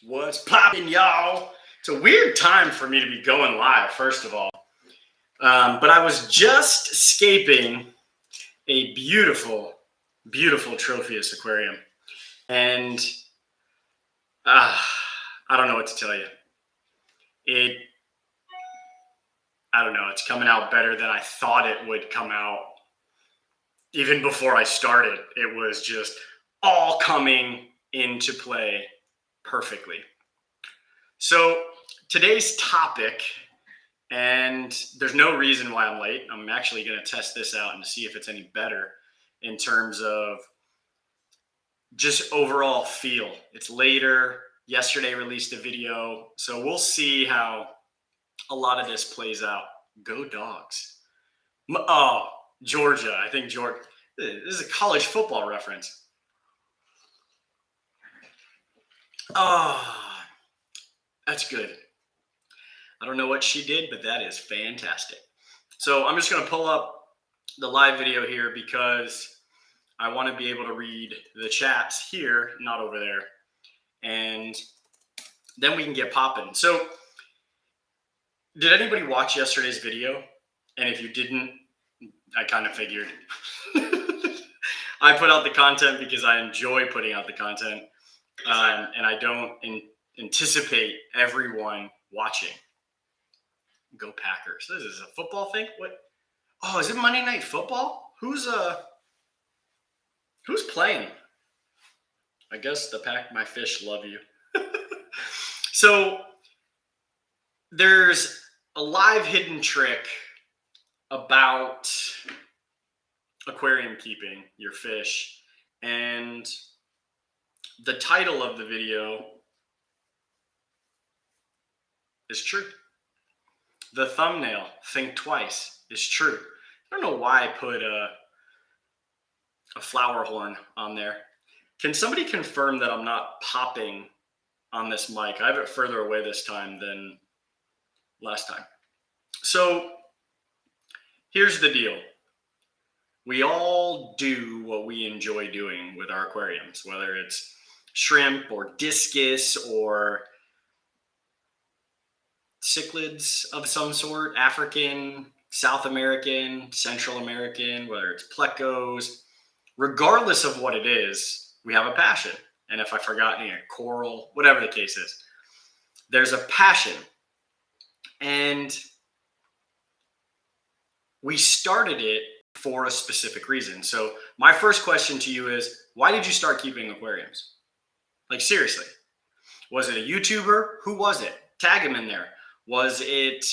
What's poppin', y'all? It's a weird time for me to be going live, first of all. But I was just escaping a beautiful, beautiful Tropheus aquarium. And I don't know what to tell you. I don't know, it's coming out better than I thought it would come out. Even before I started, it was just all coming into play perfectly. So today's topic, and there's no reason why I'm late. I'm actually going to test this out and see if it's any better in terms of just overall feel. It's later. Yesterday released a video. So we'll see how a lot of this plays out. Go Dogs. Oh, Georgia. I think Georgia. This is a college football reference. Oh, that's good. I don't know what she did, but that is fantastic. So I'm just going to pull up the live video here because I want to be able to read the chats here, not over there. And then we can get popping. So did anybody watch yesterday's video? And if you didn't, I kind of figured. I put out the content because I enjoy putting out the content. And I don't anticipate everyone watching. Go Packers. This is a football thing? What? Oh, is it Monday Night Football? Who's playing? I guess my fish love you. So there's a live hidden trick about aquarium keeping your fish, and the title of the video is true. The thumbnail, think twice, is true. I don't know why I put a flower horn on there. Can somebody confirm that I'm not popping on this mic? I have it further away this time than last time. So here's the deal. We all do what we enjoy doing with our aquariums, whether it's shrimp or discus or cichlids of some sort, African, South American, Central American, whether it's plecos, regardless of what it is, we have a passion. And if I forgot, coral, whatever the case is, there's a passion. And we started it for a specific reason. So my first question to you is, why did you start keeping aquariums? Like, seriously, was it a YouTuber? Who was it? Tag him in there. Was it,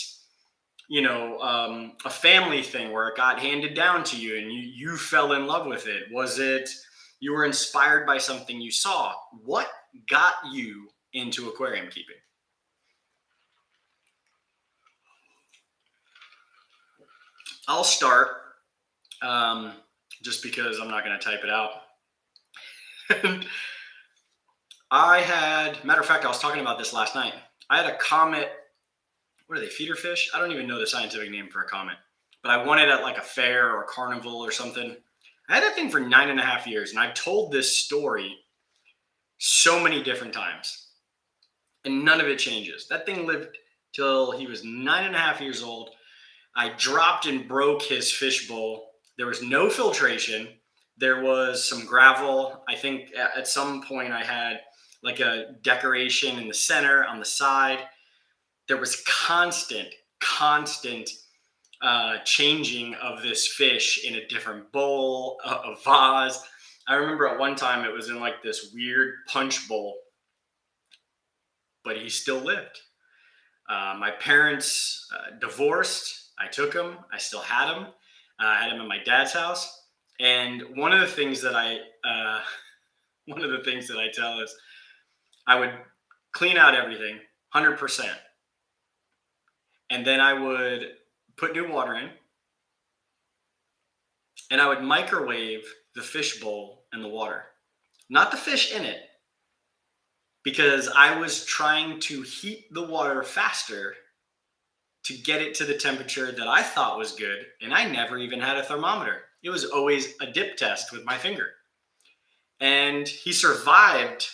a family thing where it got handed down to you and you fell in love with it? Was it you were inspired by something you saw? What got you into aquarium keeping? I'll start just because I'm not going to type it out. Matter of fact, I was talking about this last night. I had a comet. What are they, feeder fish? I don't even know the scientific name for a comet, but I won it at like a fair or a carnival or something. I had that thing for 9.5 years, and I've told this story so many different times, and none of it changes. That thing lived till he was 9.5 years old. I dropped and broke his fish bowl. There was no filtration. There was some gravel. I think at some point I had like a decoration in the center, on the side. There was constant changing of this fish in a different bowl, a vase. I remember at one time it was in like this weird punch bowl, but he still lived. My parents divorced. I took him. I still had him. I had him at my dad's house. And one of the things that I tell is I would clean out everything 100%. And then I would put new water in, and I would microwave the fish bowl and the water, not the fish in it, because I was trying to heat the water faster to get it to the temperature that I thought was good. And I never even had a thermometer. It was always a dip test with my finger. And he survived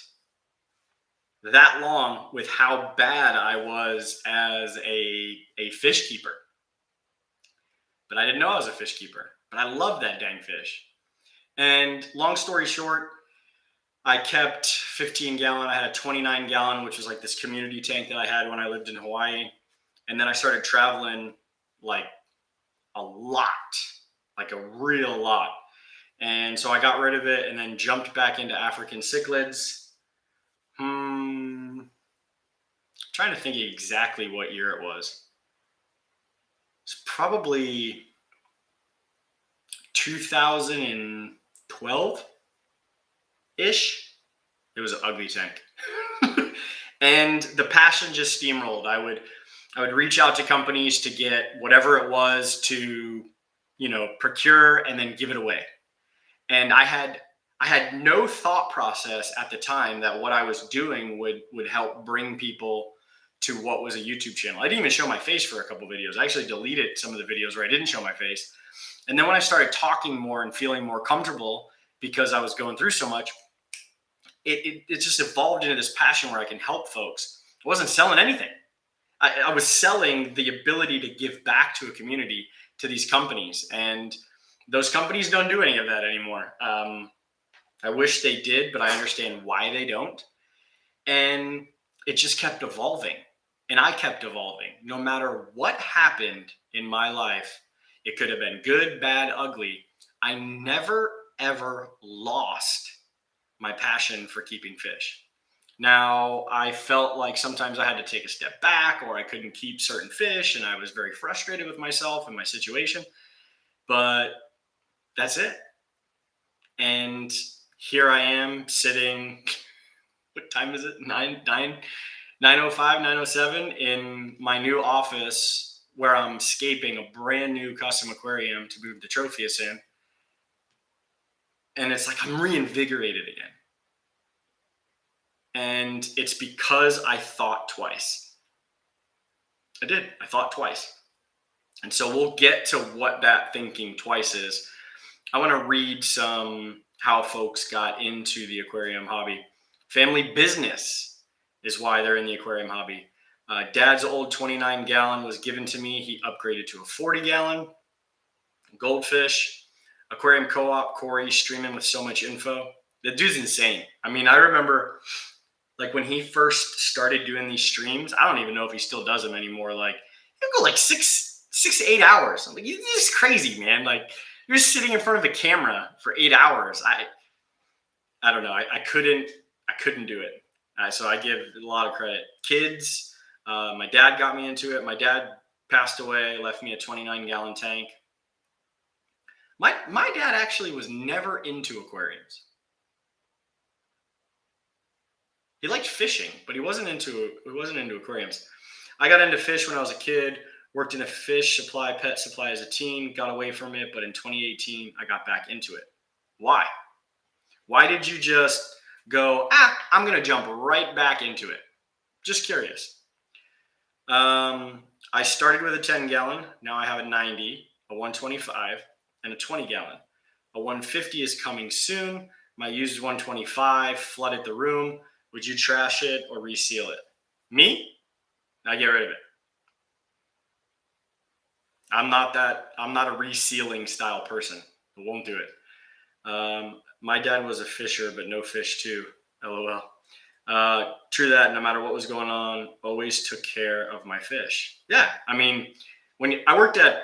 that long with how bad I was as a fish keeper. But I didn't know I was a fish keeper. But I love that dang fish. And long story short, I kept 15 gallon. I had a 29 gallon, which was like this community tank that I had when I lived in Hawaii. And then I started traveling like a lot, like a real lot. And so I got rid of it and then jumped back into African cichlids. Trying to think exactly what year it was. It's probably 2012-ish. It was an ugly tank. And the passion just steamrolled. I would reach out to companies to get whatever it was to, procure and then give it away. And I had no thought process at the time that what I was doing would help bring people to what was a YouTube channel. I didn't even show my face for a couple videos. I actually deleted some of the videos where I didn't show my face. And then when I started talking more and feeling more comfortable because I was going through so much, it just evolved into this passion where I can help folks. I wasn't selling anything. I was selling the ability to give back to a community, to these companies. And those companies don't do any of that anymore. I wish they did, but I understand why they don't. And it just kept evolving. And I kept evolving. No matter what happened in my life, it could have been good, bad, ugly. I never, ever lost my passion for keeping fish. Now, I felt like sometimes I had to take a step back or I couldn't keep certain fish, and I was very frustrated with myself and my situation. But that's it. And here I am sitting, what time is it? 9:05, 9:07 in my new office where I'm scaping a brand new custom aquarium to move the Tropheus in. And it's like I'm reinvigorated again. And it's because I thought twice. I did. I thought twice. And so we'll get to what that thinking twice is. I want to read some how folks got into the aquarium hobby. Family business is why they're in the aquarium hobby. Dad's old 29 gallon was given to me. He upgraded to a 40 gallon. Goldfish. Aquarium co-op, Corey streaming with so much info. The dude's insane. I mean, I remember like when he first started doing these streams, I don't even know if he still does them anymore. Like he'll go like 6 to 8 hours. I'm like, this is crazy, man. Like you're just sitting in front of a camera for 8 hours. I don't know. I couldn't do it. So I give a lot of credit. Kids, my dad got me into it. My dad passed away, left me a 29 gallon tank. My dad actually was never into aquariums. He liked fishing, but he wasn't into aquariums. I got into fish when I was a kid, worked in a fish supply, pet supply as a teen, got away from it, but in 2018, I got back into it. Why? Why did you just go, I'm going to jump right back into it? Just curious. I started with a 10 gallon. Now I have a 90, a 125, and a 20 gallon. A 150 is coming soon. My used 125 flooded the room. Would you trash it or reseal it? Me? I get rid of it. I'm not a resealing style person. I won't do it. My dad was a fisher, but no fish too. LOL. True that. No matter what was going on, always took care of my fish. Yeah. I mean, when I worked at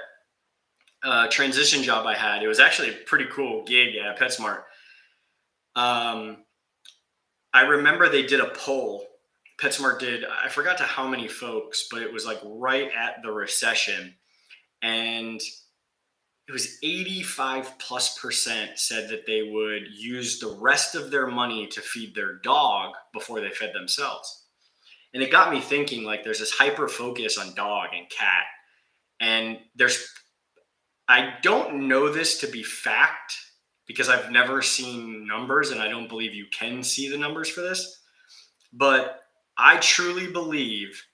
a transition job I had, it was actually a pretty cool gig at PetSmart. I remember they did a poll. PetSmart did, I forgot to how many folks, but it was like right at the recession. And it was 85+% said that they would use the rest of their money to feed their dog before they fed themselves. And it got me thinking, like, there's this hyper focus on dog and cat. And I don't know this to be fact because I've never seen numbers and I don't believe you can see the numbers for this. But I truly believe,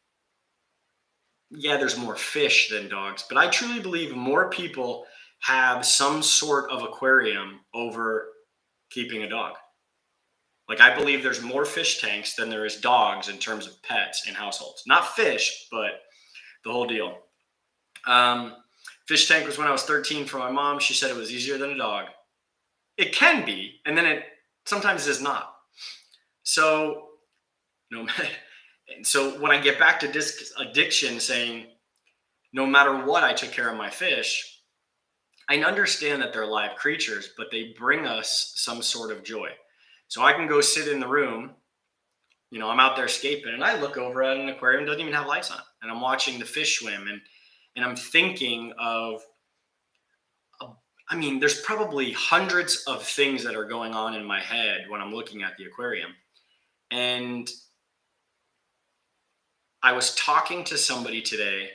yeah, there's more fish than dogs, but I truly believe more people have some sort of aquarium over keeping a dog. Like, I believe there's more fish tanks than there is dogs in terms of pets in households. Not fish, but the whole deal. Fish tank was when I was 13 for my mom. She said it was easier than a dog. It can be, and then it sometimes is not. So, no, so when I get back to disc addiction, saying no matter what, I took care of my fish. I understand that they're live creatures, but they bring us some sort of joy. So I can go sit in the room, I'm out there escaping, and I look over at an aquarium, doesn't even have lights on, and I'm watching the fish swim, and I'm thinking of, there's probably hundreds of things that are going on in my head when I'm looking at the aquarium. And I was talking to somebody today,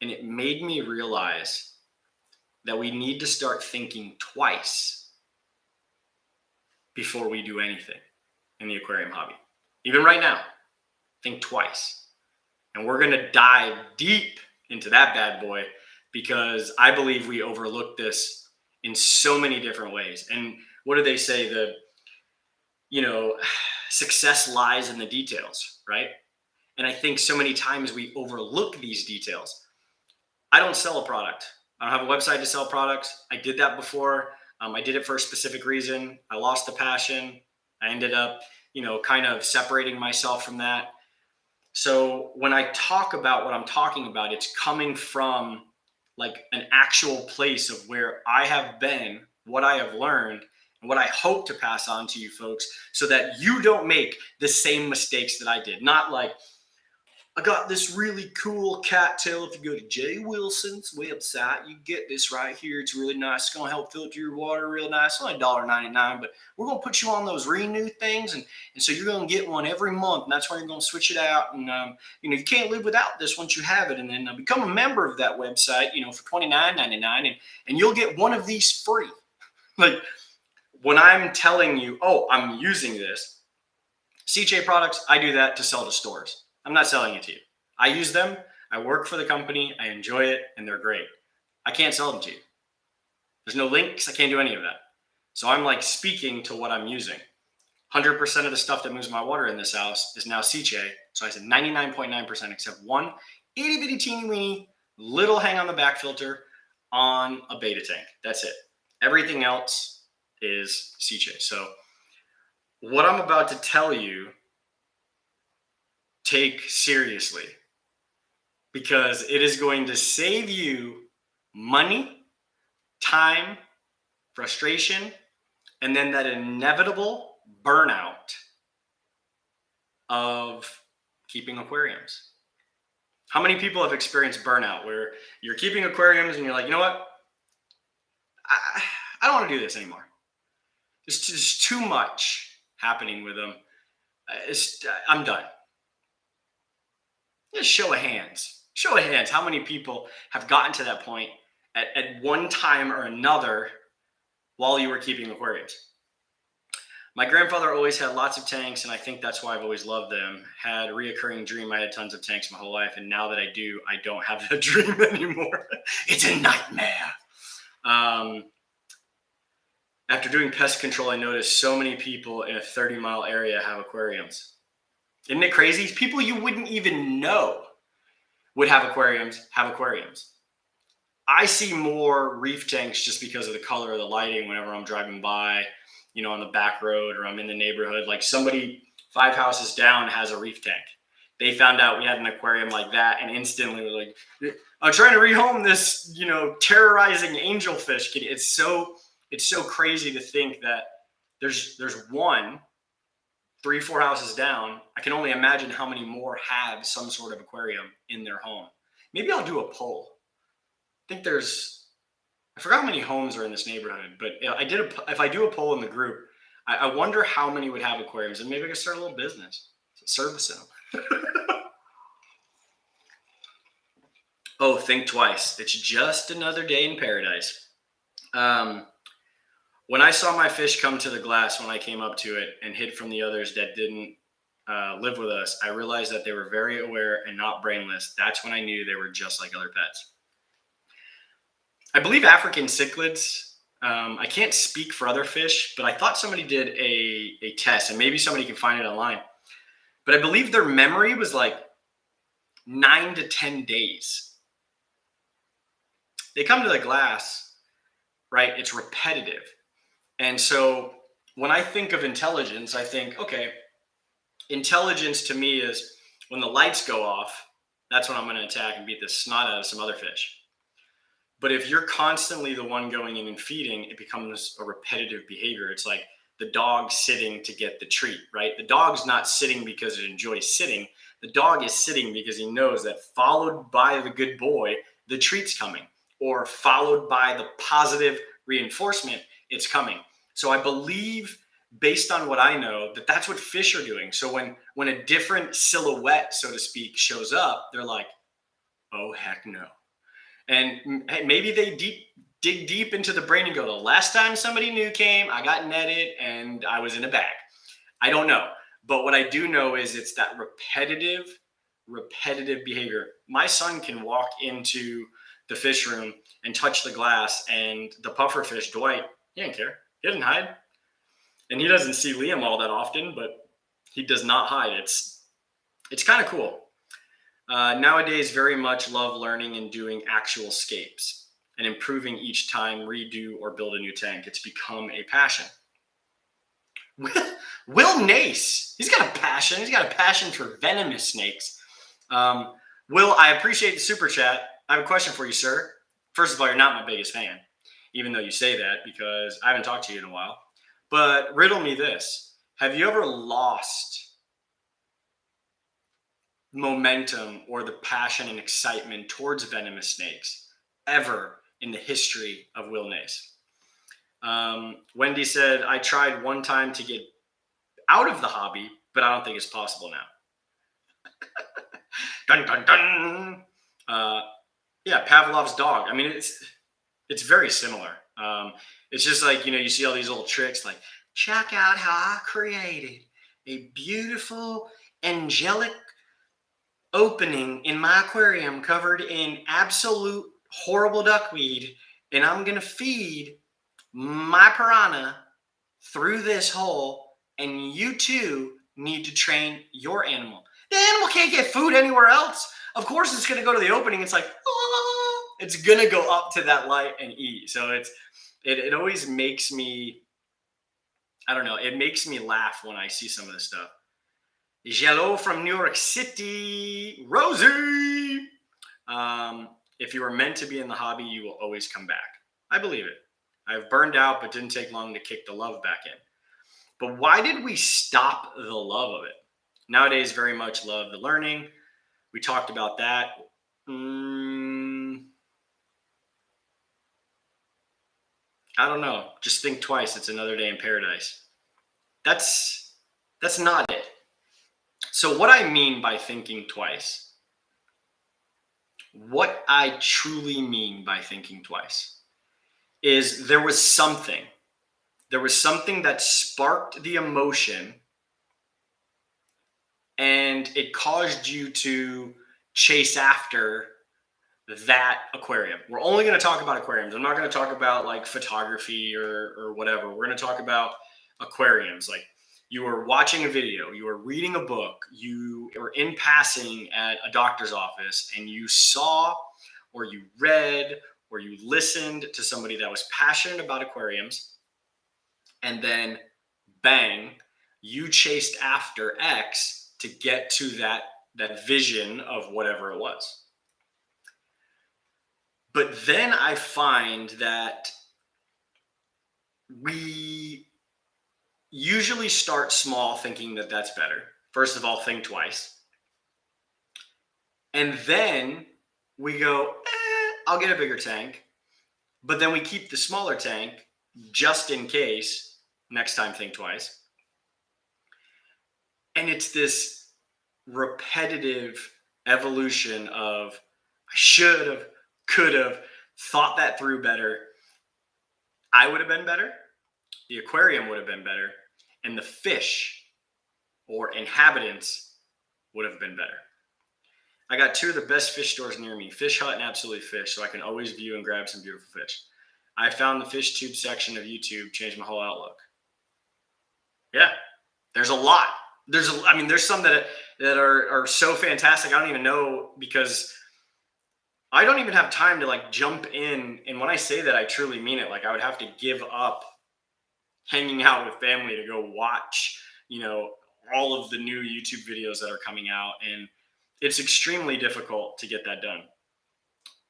and it made me realize that we need to start thinking twice before we do anything in the aquarium hobby. Even right now, think twice. And we're going to dive deep into that bad boy, because I believe we overlook this in so many different ways. And what do they say? Success lies in the details, right? And I think so many times we overlook these details. I don't sell a product. I don't have a website to sell products. I did that before. I did it for a specific reason. I lost the passion. I ended up, kind of separating myself from that. So when I talk about what I'm talking about, it's coming from like an actual place of where I have been, what I have learned, and what I hope to pass on to you folks, so that you don't make the same mistakes that I did. Not like, I got this really cool cattail. If you go to Jay Wilson's website, you get this right here. It's really nice. It's going to help filter your water real nice. It's only $1.99, but we're going to put you on those renew things. And so you're going to get one every month, and that's why you're going to switch it out. And, you can't live without this once you have it. And then become a member of that website, for $29.99, and you'll get one of these free. Like, when I'm telling you, oh, I'm using this, CJ products, I do that to sell to stores. I'm not selling it to you. I use them. I work for the company. I enjoy it, and they're great. I can't sell them to you. There's no links. I can't do any of that. So I'm like speaking to what I'm using. 100% of the stuff that moves my water in this house is now CJ. So I said 99.9% except one itty bitty teeny weeny little hang on the back filter on a beta tank. That's it. Everything else is CJ. So what I'm about to tell you, take seriously, because it is going to save you money, time, frustration, and then that inevitable burnout of keeping aquariums. How many people have experienced burnout where you're keeping aquariums and you're like, you know what? I don't want to do this anymore. There's just too much happening with them. I'm done. Just show of hands. Show of hands. How many people have gotten to that point at one time or another while you were keeping aquariums? My grandfather always had lots of tanks, and I think that's why I've always loved them. Had a reoccurring dream. I had tons of tanks my whole life, and now that I do, I don't have that dream anymore. It's a nightmare. After doing pest control, I noticed so many people in a 30-mile area have aquariums. Isn't it crazy? People you wouldn't even know would have aquariums. I see more reef tanks just because of the color of the lighting whenever I'm driving by, on the back road, or I'm in the neighborhood. Like, somebody 5 houses down has a reef tank. They found out we had an aquarium like that, and instantly were like, I'm trying to rehome this, terrorizing angelfish. It's so crazy to think that there's one 3-4 houses down. I can only imagine how many more have some sort of aquarium in their home. Maybe I'll do a poll. I forgot how many homes are in this neighborhood, but if I do a poll in the group, I wonder how many would have aquariums, and maybe I could start a little business servicing them. Oh, think twice. It's just another day in paradise. When I saw my fish come to the glass, when I came up to it and hid from the others that didn't live with us, I realized that they were very aware and not brainless. That's when I knew they were just like other pets. I believe African cichlids I can't speak for other fish, but I thought somebody did a test, and maybe somebody can find it online. But I believe their memory was like 9 to 10 days. They come to the glass, right? It's repetitive. And so when I think of intelligence, I think, okay, intelligence to me is when the lights go off, that's when I'm going to attack and beat the snot out of some other fish. But if you're constantly the one going in and feeding, it becomes a repetitive behavior. It's like the dog sitting to get the treat, right? The dog's not sitting because it enjoys sitting. The dog is sitting because he knows that followed by the good boy, the treat's coming, or followed by the positive reinforcement, it's coming. So I believe, based on what I know, that that's what fish are doing. So when a different silhouette, so to speak, shows up, they're like, oh, heck no. And maybe they dig deep into the brain and go, the last time somebody new came, I got netted and I was in a bag. I don't know. But what I do know is it's that repetitive behavior. My son can walk into the fish room and touch the glass, and the puffer fish, Dwight, he didn't care. He didn't hide. And he doesn't see Liam all that often, but he does not hide. It's kind of cool. Nowadays, very much love learning and doing actual scapes and improving each time, redo or build a new tank. It's become a passion. Will Nace, he's got a passion. He's got a passion for venomous snakes. Will, I appreciate the super chat. I have a question for you, sir. First of all, you're not my biggest fan, even though you say that, because I haven't talked to you in a while. But riddle me this. Have you ever lost momentum or the passion and excitement towards venomous snakes ever in the history of Will Nace? Wendy said, I tried one time to get out of the hobby, but I don't think it's possible now. Dun, dun, dun. Yeah, Pavlov's dog. I mean, it's very similar. It's just like, you see all these little tricks like, check out how I created a beautiful, angelic opening in my aquarium covered in absolute horrible duckweed, and I'm going to feed my piranha through this hole, and you too need to train your animal. The animal can't get food anywhere else. Of course, it's going to go to the opening. It's like, oh, it's going to go up to that light and eat. So it always makes me, I don't know, it makes me laugh when I see some of this stuff. Jello from New York City, Rosie. If you were meant to be in the hobby, you will always come back. I believe it. I've burned out, but didn't take long to kick the love back in. But why did we stop the love of it? Nowadays, very much love the learning. We talked about that. I don't know. Just think twice. It's another day in paradise. That's not it. So what I mean by thinking twice, what I truly mean by thinking twice, is there was something that sparked the emotion, and it caused you to chase after that aquarium. We're only going to talk about aquariums. I'm not going to talk about like photography or whatever. We're going to talk about aquariums. Like, you were watching a video, you were reading a book, you were in passing at a doctor's office, and you saw or you read or you listened to somebody that was passionate about aquariums, and then bang, you chased after X to get to that vision of whatever it was. But then I find that we usually start small, thinking that that's better. First of all, think twice. And then we go, I'll get a bigger tank. But then we keep the smaller tank just in case. Next time, think twice. And it's this repetitive evolution of, I should have, could have, thought that through better. I would have been better. The aquarium would have been better. And the fish or inhabitants would have been better. I got two of the best fish stores near me, Fish Hut and Absolutely Fish, so I can always view and grab some beautiful fish. I found the fish tube section of YouTube changed my whole outlook. Yeah, there's a lot. I mean, there's some that are so fantastic. I don't even know, because I don't even have time to like jump in. And when I say that, I truly mean it. Like, I would have to give up hanging out with family to go watch, all of the new YouTube videos that are coming out. And it's extremely difficult to get that done.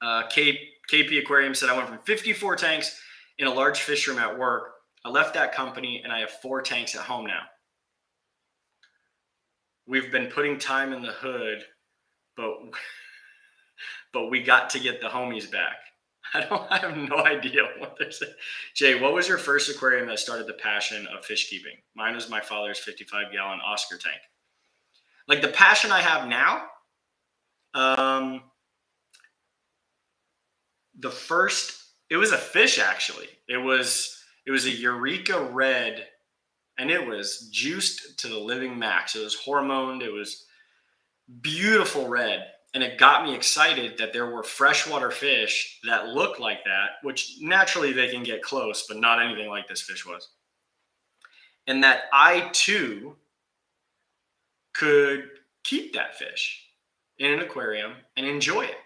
KP Aquarium said, I went from 54 tanks in a large fish room at work. I left that company and I have 4 tanks at home now. We've been putting time in the hood, but we got to get the homies back. I have no idea what they're saying. Jay, what was your first aquarium that started the passion of fish keeping? Mine was my father's 55-gallon Oscar tank. Like, the passion I have now, it was a fish, actually. It was a Eureka red, and it was juiced to the living max. It was hormoned. It was beautiful red. And it got me excited that there were freshwater fish that looked like that, which naturally they can get close, but not anything like this fish was. And that I too could keep that fish in an aquarium and enjoy it.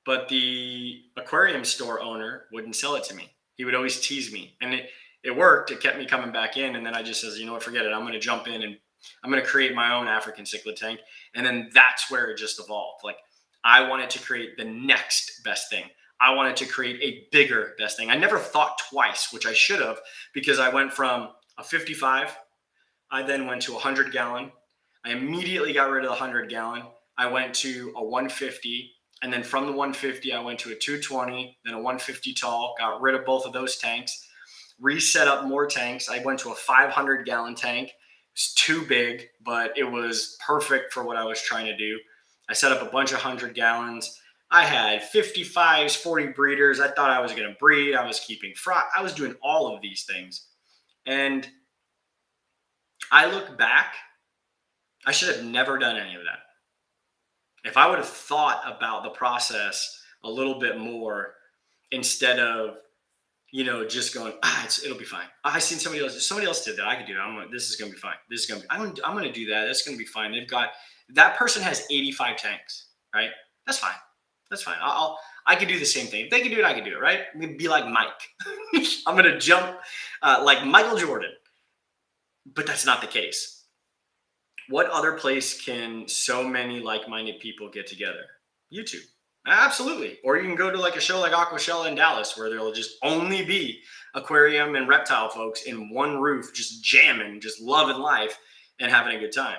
But the aquarium store owner wouldn't sell it to me. He would always tease me. And it worked. It kept me coming back in. And then I just says, you know what, forget it. I'm going to jump in and I'm going to create my own African cichlid tank. And then that's where it just evolved. Like, I wanted to create the next best thing. I wanted to create a bigger best thing. I never thought twice, which I should have, because I went from a 55. I then went to a 100-gallon. I immediately got rid of the 100-gallon. I went to a 150. And then from the 150, I went to a 220, then a 150 tall, got rid of both of those tanks, reset up more tanks. I went to a 500-gallon tank. It's too big, but it was perfect for what I was trying to do. I set up a bunch of 100 gallons. I had 55s, 40 breeders. I thought I was going to breed. I was keeping fry. I was doing all of these things. And I look back, I should have never done any of that. If I would have thought about the process a little bit more, instead of, just going, it'll be fine. I seen somebody else did that. I could do that. This is going to be fine. This is going to be, I'm going to do that. That's going to be fine. That person has 85 tanks, right? That's fine. That's fine. I could do the same thing. If they can do it, I can do it, right? I'm going to be like Mike. I'm going to jump like Michael Jordan. But that's not the case. What other place can so many like-minded people get together? YouTube. Absolutely. Or you can go to like a show like Aquashella in Dallas, where there'll just only be aquarium and reptile folks in one roof, just jamming, just loving life and having a good time.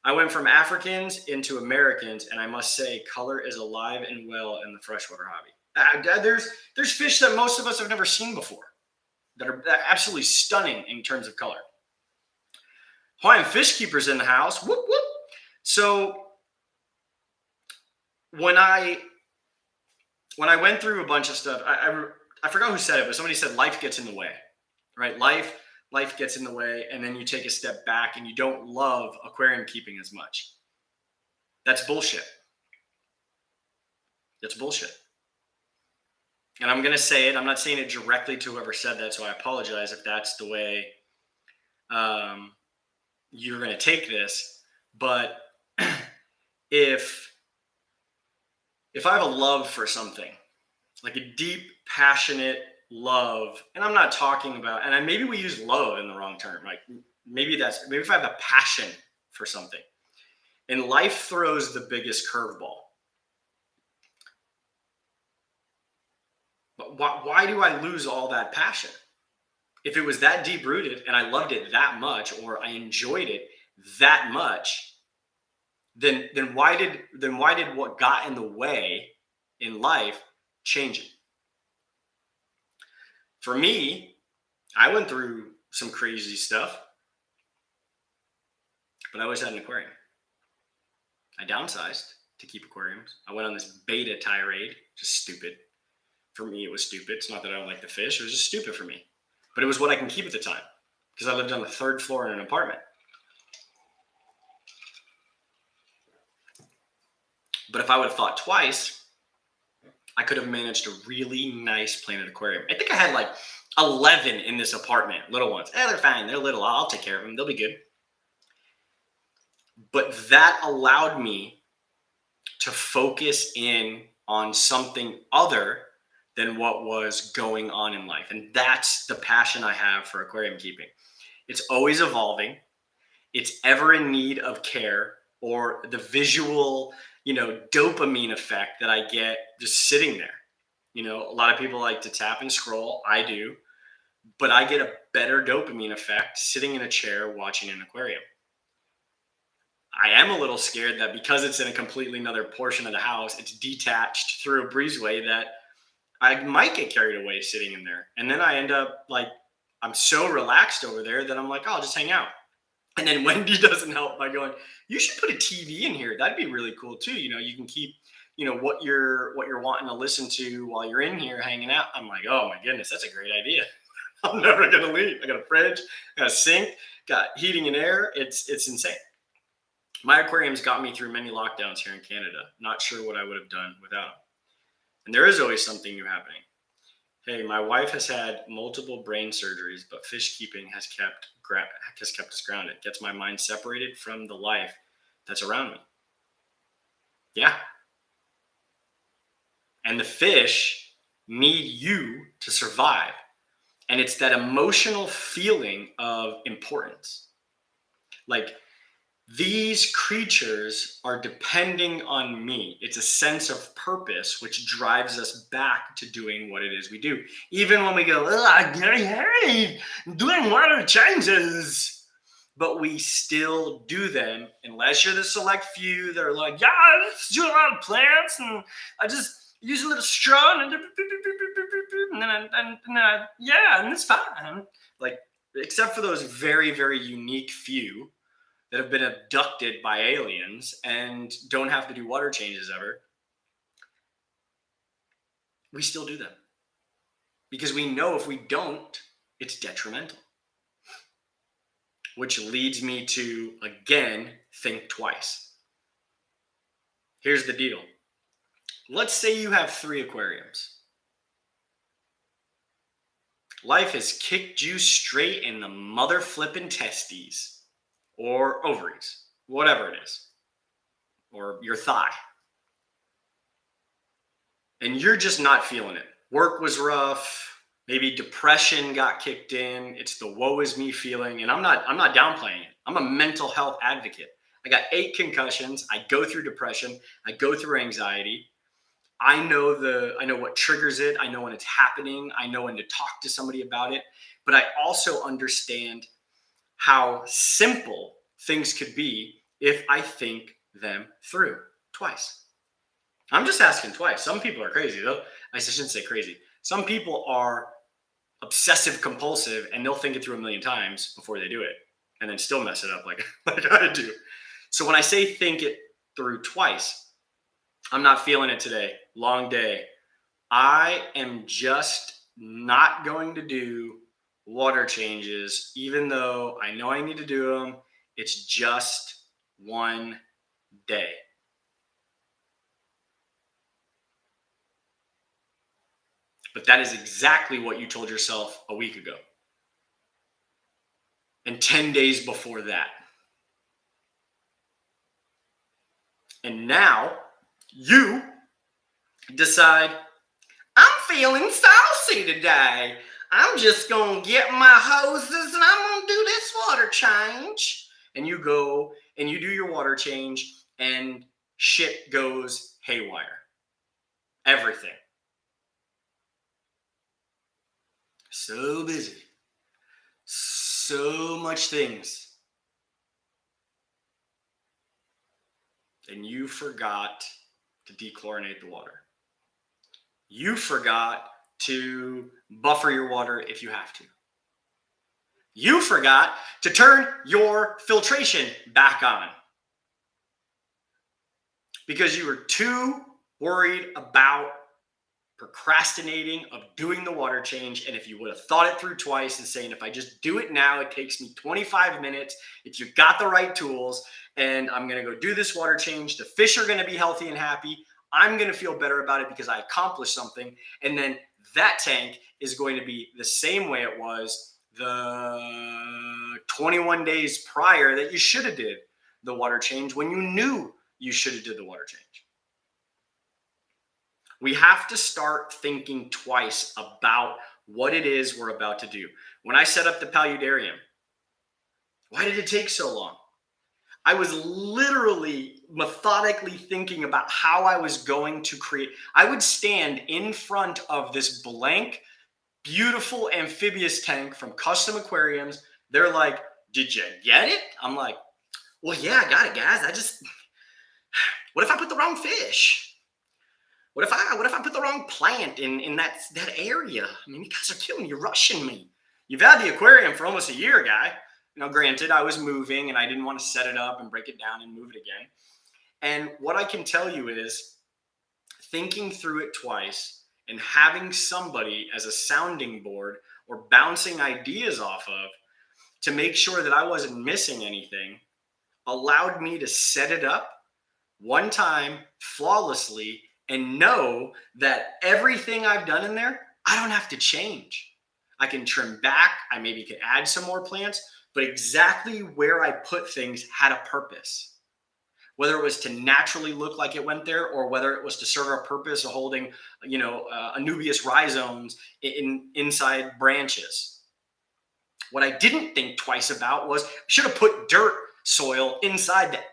I went from Africans into Americans, and I must say, color is alive and well in the freshwater hobby. There's fish that most of us have never seen before that are absolutely stunning in terms of color. Hawaiian Fish Keepers in the house. Whoop, whoop. So when I went through a bunch of stuff, I forgot who said it, but somebody said life gets in the way, right? Life gets in the way, and then you take a step back and you don't love aquarium keeping as much. That's bullshit. That's bullshit. And I'm going to say it. I'm not saying it directly to whoever said that, so I apologize if that's the way you're going to take this. But if I have a love for something, like a deep, passionate love, and I'm not talking about, and maybe we use love in the wrong term. Like maybe if I have a passion for something, and life throws the biggest curveball. But why do I lose all that passion? If it was that deep rooted and I loved it that much, or I enjoyed it that much, then why did what got in the way in life change it? For me, I went through some crazy stuff, but I always had an aquarium. I downsized to keep aquariums. I went on this beta tirade, just stupid. For me, it was stupid. It's not that I don't like the fish. It was just stupid for me. But it was what I can keep at the time, because I lived on the 3rd floor in an apartment. But if I would have thought twice, I could have managed a really nice planet aquarium. I think I had like 11 in this apartment, little ones. They're fine. They're little. I'll take care of them. They'll be good. But that allowed me to focus in on something other than what was going on in life. And that's the passion I have for aquarium keeping. It's always evolving. It's ever in need of care, or the visual, dopamine effect that I get just sitting there. A lot of people like to tap and scroll. I do, but I get a better dopamine effect sitting in a chair watching an aquarium. I am a little scared that because it's in a completely another portion of the house, it's detached through a breezeway, that I might get carried away sitting in there. And then I end up like, I'm so relaxed over there that I'm like, oh, I'll just hang out. And then Wendy doesn't help by going, you should put a TV in here. That'd be really cool too. You can keep, what you're wanting to listen to while you're in here hanging out. I'm like, oh my goodness, that's a great idea. I'm never going to leave. I got a fridge, got a sink, got heating and air. It's insane. My aquariums got me through many lockdowns here in Canada. Not sure what I would have done without them. And there is always something new happening. Hey, my wife has had multiple brain surgeries, but fish keeping has kept us grounded. Gets my mind separated from the life that's around me. Yeah. And the fish need you to survive. And it's that emotional feeling of importance. Like, these creatures are depending on me. It's a sense of purpose, which drives us back to doing what it is we do. Even when we go, hey, doing water changes. But we still do them, unless you're the select few that are like, yeah, I just do a lot of plants, and I just use a little straw, and it's fine. Like, except for those very, very unique few that have been abducted by aliens and don't have to do water changes ever, we still do them. Because we know if we don't, it's detrimental. Which leads me to, again, think twice. Here's the deal. Let's say you have 3 aquariums. Life has kicked you straight in the mother flippin' testes. Or ovaries, whatever it is, or your thigh. And you're just not feeling it. Work was rough. Maybe depression got kicked in. It's the woe is me feeling. And I'm not downplaying it. I'm a mental health advocate. I got 8 concussions. I go through depression. I go through anxiety. I know what triggers it. I know when it's happening. I know when to talk to somebody about it. But I also understand how simple things could be if I think them through twice. I'm just asking twice. Some people are crazy, though. I shouldn't say crazy. Some people are obsessive compulsive, and they'll think it through a million times before they do it, and then still mess it up like I do. So when I say think it through twice, I'm not feeling it today. Long day. I am just not going to do water changes, even though I know I need to do them. It's just one day. But that is exactly what you told yourself a week ago. And 10 days before that. And now you decide, I'm feeling saucy today. I'm just going to get my hoses and I'm going to do this water change. And you go and you do your water change and shit goes haywire. Everything. So busy. So much things. And you forgot to dechlorinate the water. You forgot to buffer your water if you have to. You forgot to turn your filtration back on because you were too worried about procrastinating of doing the water change. And if you would have thought it through twice and saying, if I just do it now, it takes me 25 minutes. If you got the right tools and I'm going to go do this water change, the fish are going to be healthy and happy. I'm going to feel better about it because I accomplished something. And then that tank is going to be the same way it was the 21 days prior that you should have did the water change when you knew you should have did the water change. We have to start thinking twice about what it is we're about to do. When I set up the paludarium, why did it take so long? I was literally methodically thinking about how I was going to create. I would stand in front of this blank, beautiful amphibious tank from Custom Aquariums. They're like, "Did you get it?" I'm like, "Well, yeah, I got it, guys. What if I put the wrong fish? What if I put the wrong plant in that area? I mean, you guys are killing me. You're rushing me. You've had the aquarium for almost a year, guy." Granted, I was moving and I didn't want to set it up and break it down and move it again. And what I can tell you is thinking through it twice and having somebody as a sounding board or bouncing ideas off of to make sure that I wasn't missing anything allowed me to set it up one time flawlessly and know that everything I've done in there, I don't have to change. I can trim back. I maybe could add some more plants, but exactly where I put things had a purpose. Whether it was to naturally look like it went there or whether it was to serve a purpose of holding, Anubias rhizomes inside branches. What I didn't think twice about was should have put dirt soil inside that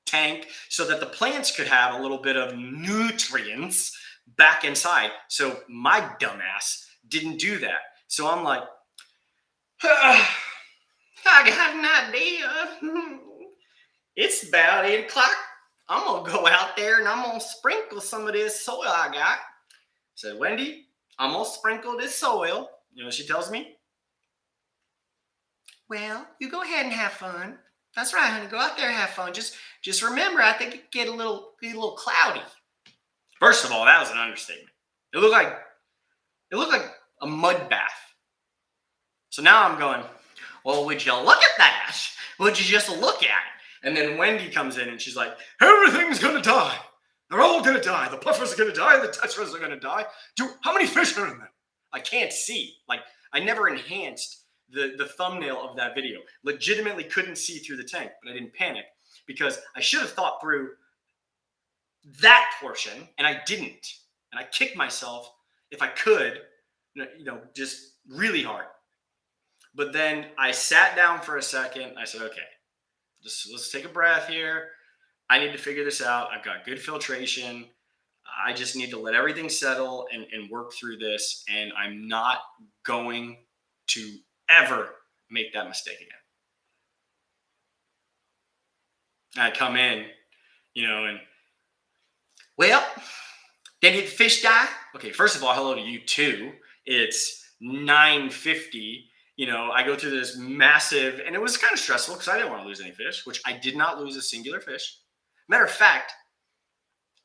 tank so that the plants could have a little bit of nutrients back inside. So my dumbass didn't do that. So I'm like, I got an idea. It's about 8 o'clock. I'm going to go out there and I'm going to sprinkle some of this soil I got. I said, "Wendy, I'm going to sprinkle this soil." You know what she tells me? "Well, you go ahead and have fun." "That's right, honey. Go out there and have fun. Just remember, I think it could get a little cloudy." First of all, that was an understatement. It looked like a mud bath. So now I'm going, "Well, would you look at that? Would you just look at it?" And then Wendy comes in and she's like, "Everything's going to die. They're all going to die. The puffers are going to die. The tetras are going to die. How many fish are in there?" I can't see. I never enhanced the thumbnail of that video. Legitimately couldn't see through the tank, but I didn't panic because I should have thought through that portion and I didn't. And I kicked myself if I could, just really hard. But then I sat down for a second. I said, "Okay, let's take a breath here. I need to figure this out. I've got good filtration. I just need to let everything settle and work through this. And I'm not going to ever make that mistake again." And I come in, and, "Well, did the fish die?" Okay, first of all, hello to you too. It's 9:50. I go through this massive, and it was kind of stressful because I didn't want to lose any fish, which I did not lose a singular fish. Matter of fact,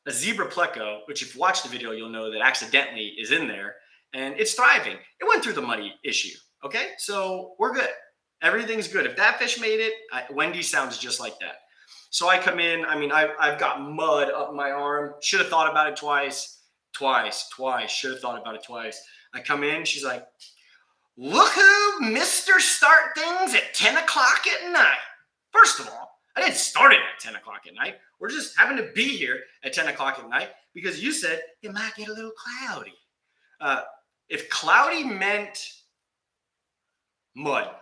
a zebra pleco, which if you watch the video, you'll know that accidentally is in there, and it's thriving. It went through the muddy issue, okay? So we're good. Everything's good. If that fish made it, Wendy sounds just like that. So I come in. I mean, I've got mud up my arm. Should have thought about it twice. Should have thought about it twice. I come in. She's like, "Look who Mr. Start Things at 10 o'clock at night." First of all, I didn't start it at 10 o'clock at night. We're just having to be here at 10 o'clock at night because you said it might get a little cloudy. If cloudy meant mud,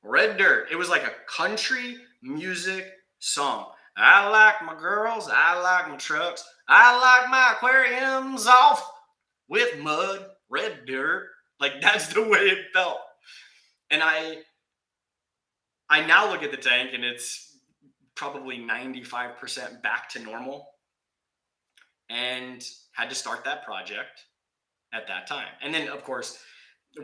red dirt, it was like a country music song. "I like my girls. I like my trucks. I like my aquariums off with mud, red dirt." Like, that's the way it felt. And I now look at the tank and it's probably 95% back to normal, and had to start that project at that time. And then, of course,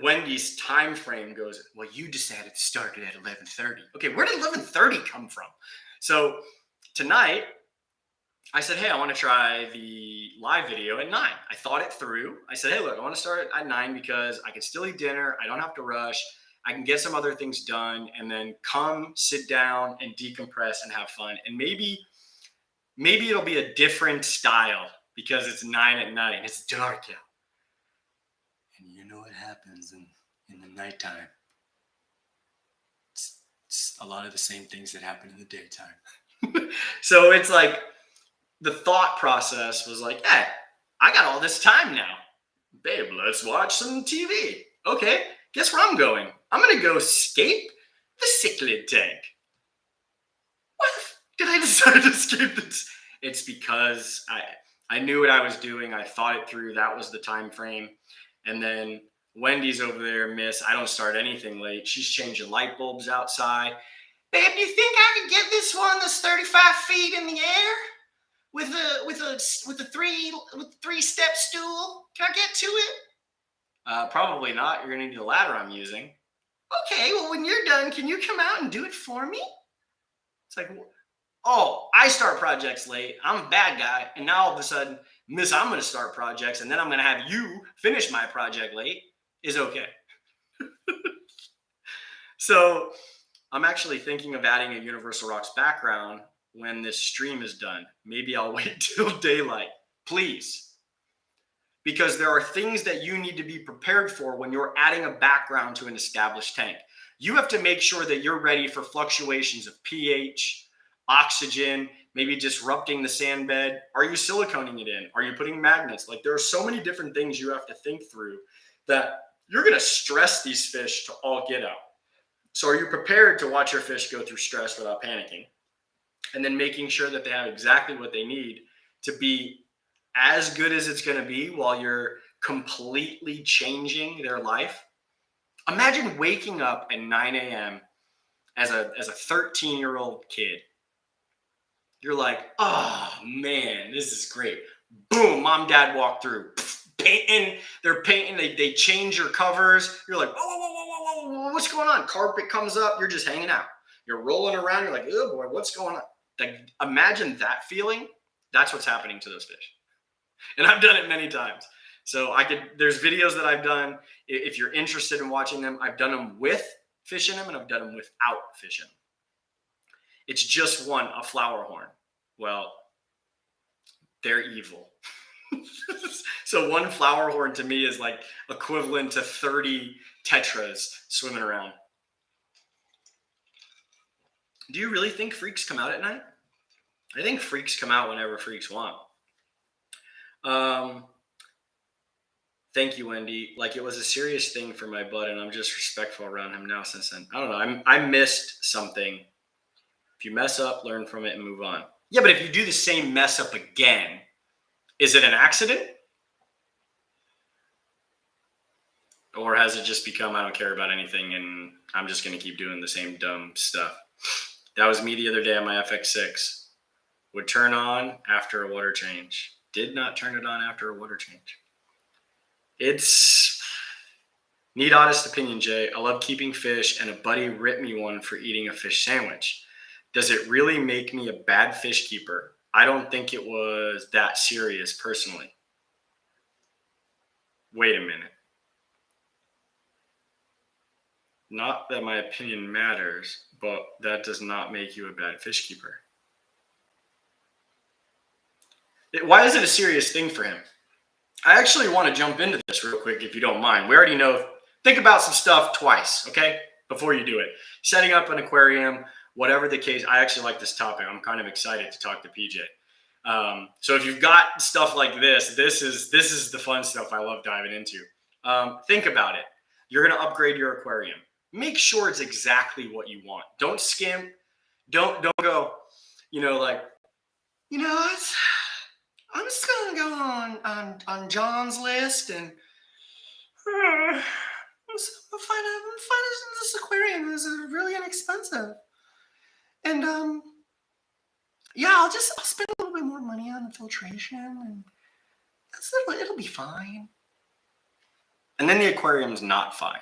Wendy's time frame goes, "Well, you decided to start it at 11:30. Okay, where did 11:30 come from? So tonight, I said, "Hey, I want to try the live video at 9. I thought it through. I said, "Hey, look, I want to start at 9 because I can still eat dinner. I don't have to rush. I can get some other things done and then come sit down and decompress and have fun. And maybe Maybe it'll be a different style because it's 9 at night. It's dark out. And you know what happens in the nighttime? It's a lot of the same things that happen in the daytime. So it's like the thought process was like, hey, I got all this time now. Babe, let's watch some TV. Okay, guess where I'm going? I'm going to go escape the cichlid tank. Why did I decide to escape this? It's because I knew what I was doing. I thought it through. That was the time frame. And then Wendy's over there, miss. I don't start anything late. She's changing light bulbs outside. Babe, do you think I could get this one that's 35 feet in the air with a three-step stool? Can I get to it? Probably not. You're gonna need the ladder I'm using. Okay, well, when you're done, can you come out and do it for me? It's like, oh, I start projects late. I'm a bad guy, and now all of a sudden, miss, I'm gonna start projects, and then I'm gonna have you finish my project late. Is okay. So I'm actually thinking of adding a Universal Rocks background when this stream is done. Maybe I'll wait till daylight, please. Because there are things that you need to be prepared for when you're adding a background to an established tank. You have to make sure that you're ready for fluctuations of pH, oxygen, maybe disrupting the sand bed. Are you siliconing it in? Are you putting magnets? Like, there are so many different things you have to think through that you're going to stress these fish to all get out. So are you prepared to watch your fish go through stress without panicking? And then making sure that they have exactly what they need to be as good as it's going to be while you're completely changing their life. Imagine waking up at 9 a.m. as a 13-year-old kid. You're like, oh man, this is great. Boom, mom, dad walk through. Painting, they're painting, they change your covers. You're like, whoa, what's going on? Carpet comes up, you're just hanging out. You're rolling around, you're like, oh boy, what's going on? Like, imagine that feeling. That's what's happening to those fish. And I've done it many times. So there's videos that I've done. If you're interested in watching them, I've done them with fish in them and I've done them without fish in them. It's just a flower horn. Well, they're evil. So one flower horn to me is like equivalent to 30 tetras swimming around. Do you really think freaks come out at night? I think freaks come out whenever freaks want. Thank you, Wendy. Like, it was a serious thing for my bud, and I'm just respectful around him now since then. I don't know. I missed something. If you mess up, learn from it and move on. Yeah, but if you do the same mess up again, is it an accident? Or has it just become, I don't care about anything and I'm just going to keep doing the same dumb stuff? That was me the other day on my FX6. Would turn on after a water change. Did not turn it on after a water change. It's neat, honest opinion, Jay. I love keeping fish, and a buddy ripped me one for eating a fish sandwich. Does it really make me a bad fish keeper? I don't think it was that serious personally. Wait a minute. Not that my opinion matters, but that does not make you a bad fish keeper. Why is it a serious thing for him? I actually want to jump into this real quick, if you don't mind. We already know, think about some stuff twice, okay? Before you do it. Setting up an aquarium, whatever the case. I actually like this topic. I'm kind of excited to talk to PJ. So if you've got stuff like this is the fun stuff I love diving into. Think about it. You're going to upgrade your aquarium. Make sure it's exactly what you want. Don't skimp. Don't go, I'm just gonna go on John's list and I'm find this aquarium is really inexpensive. And I'll spend a little bit more money on the filtration and it'll be fine. And then the aquarium's not fine.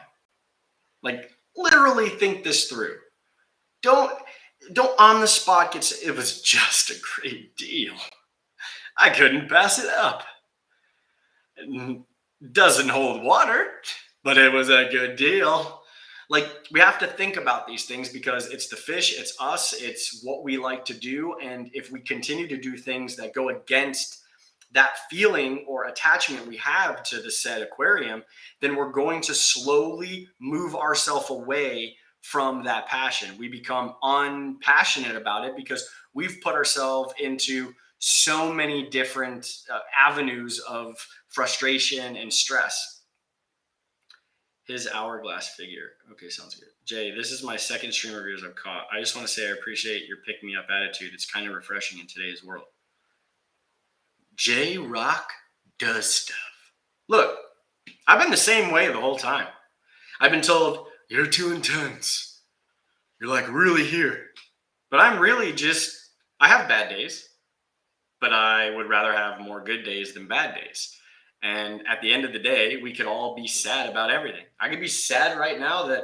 Like, literally think this through. Don't on the spot it was just a great deal. I couldn't pass it up. It doesn't hold water, but it was a good deal. Like, we have to think about these things because it's the fish, it's us, it's what we like to do. And if we continue to do things that go against that feeling or attachment we have to the said aquarium, then we're going to slowly move ourselves away from that passion. We become unpassionate about it because we've put ourselves into so many different avenues of frustration and stress. His hourglass figure. Okay, sounds good. Jay, this is my second stream of yours I've caught. I just want to say I appreciate your pick me up attitude. It's kind of refreshing in today's world. J Rock does stuff. Look, I've been the same way the whole time. I've been told, you're too intense. You're like really here. But I'm really just, I have bad days, but I would rather have more good days than bad days. And at the end of the day, we could all be sad about everything. I could be sad right now that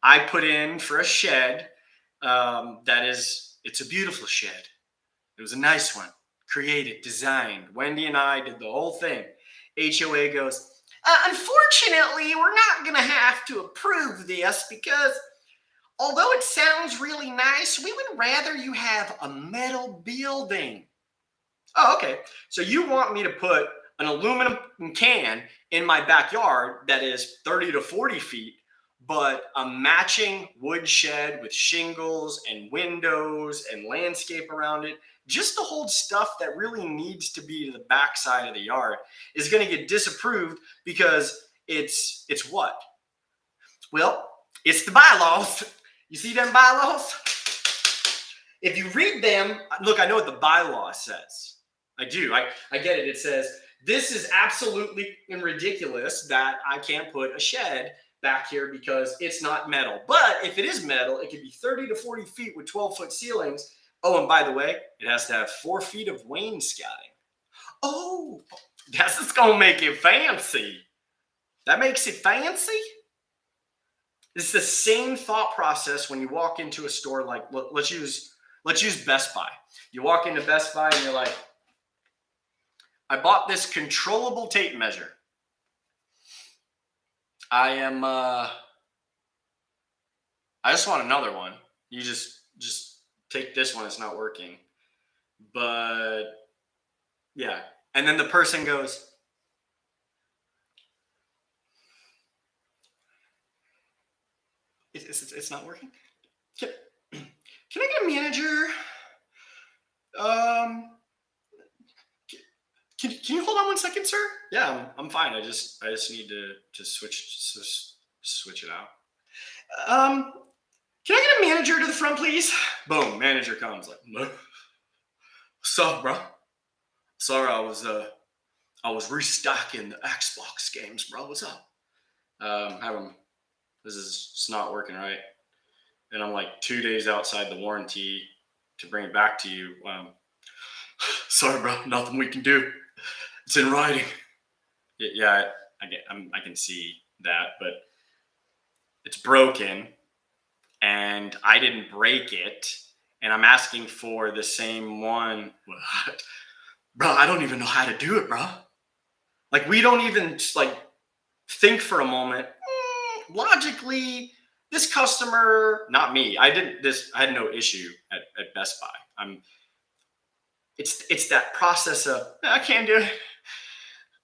I put in for a shed it's a beautiful shed. It was a nice one, created, designed. Wendy and I did the whole thing. HOA goes, unfortunately, we're not going to have to approve this because although it sounds really nice, we would rather you have a metal building. Oh, okay. So you want me to put an aluminum can in my backyard that is 30 to 40 feet, but a matching wood shed with shingles and windows and landscape around it, just to hold stuff that really needs to be to the backside of the yard, is going to get disapproved because it's what? Well, it's the bylaws. You see them bylaws? If you read them, look, I know what the bylaw says. I do. I get it. It says, this is absolutely ridiculous that I can't put a shed back here because it's not metal. But if it is metal, it could be 30 to 40 feet with 12-foot ceilings. Oh, and by the way, it has to have 4 feet of wainscoting. Oh, that's just going to make it fancy. That makes it fancy? It's the same thought process when you walk into a store like, let's use Best Buy. You walk into Best Buy and you're like, I bought this controllable tape measure. I just want another one. You just take this one. It's not working. But yeah. And then the person goes, it's not working? Can I get a manager? Can you hold on 1 second, sir? Yeah, I'm fine. I just need to switch it out. Can I get a manager to the front, please? Boom, manager comes. Like, no. What's up, bro? Sorry, I was restocking the Xbox games, bro. What's up? It's not working right. And I'm like 2 days outside the warranty to bring it back to you. Sorry, bro. Nothing we can do. It's in writing. Yeah, I can see that, but it's broken, and I didn't break it, and I'm asking for the same one. What? Bro, I don't even know how to do it, bro. Like, we don't even like think for a moment. Logically, this customer, not me. I had no issue at Best Buy. It's that process of, I can't do it.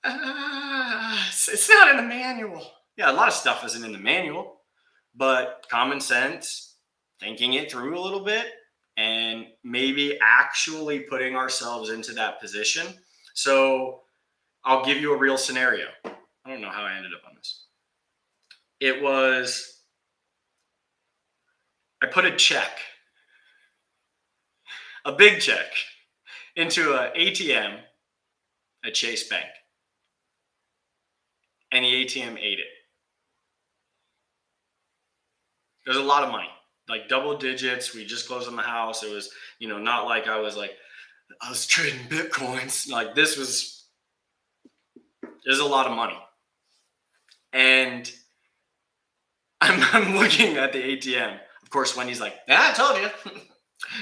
It's not in the manual. Yeah, a lot of stuff isn't in the manual, but common sense, thinking it through a little bit, and maybe actually putting ourselves into that position. So I'll give you a real scenario. I don't know how I ended up on this. I put a check, a big check, into an ATM at Chase Bank. And the ATM ate it. There's a lot of money, like double digits. We just closed on the house. It was, not like I was trading Bitcoins. Like, there's a lot of money. And I'm looking at the ATM. Of course, Wendy's like, I told you.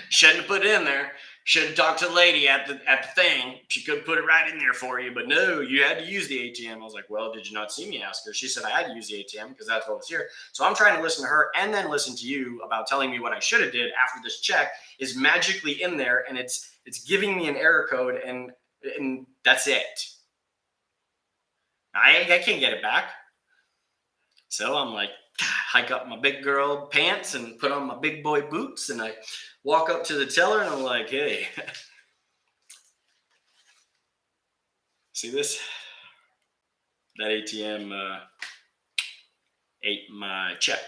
Shouldn't have put it in there. Should have talked to the lady at the thing. She could put it right in there for you, but no, you had to use the ATM. I was like, well, did you not see me ask her? She said I had to use the ATM because that's what was here. So I'm trying to listen to her and then listen to you about telling me what I should have did after this check is magically in there, and it's giving me an error code, and that's it. I can't get it back. So I'm like, hike up my big girl pants and put on my big boy boots, and I walk up to the teller and I'm like, hey, see this? That ATM ate my check.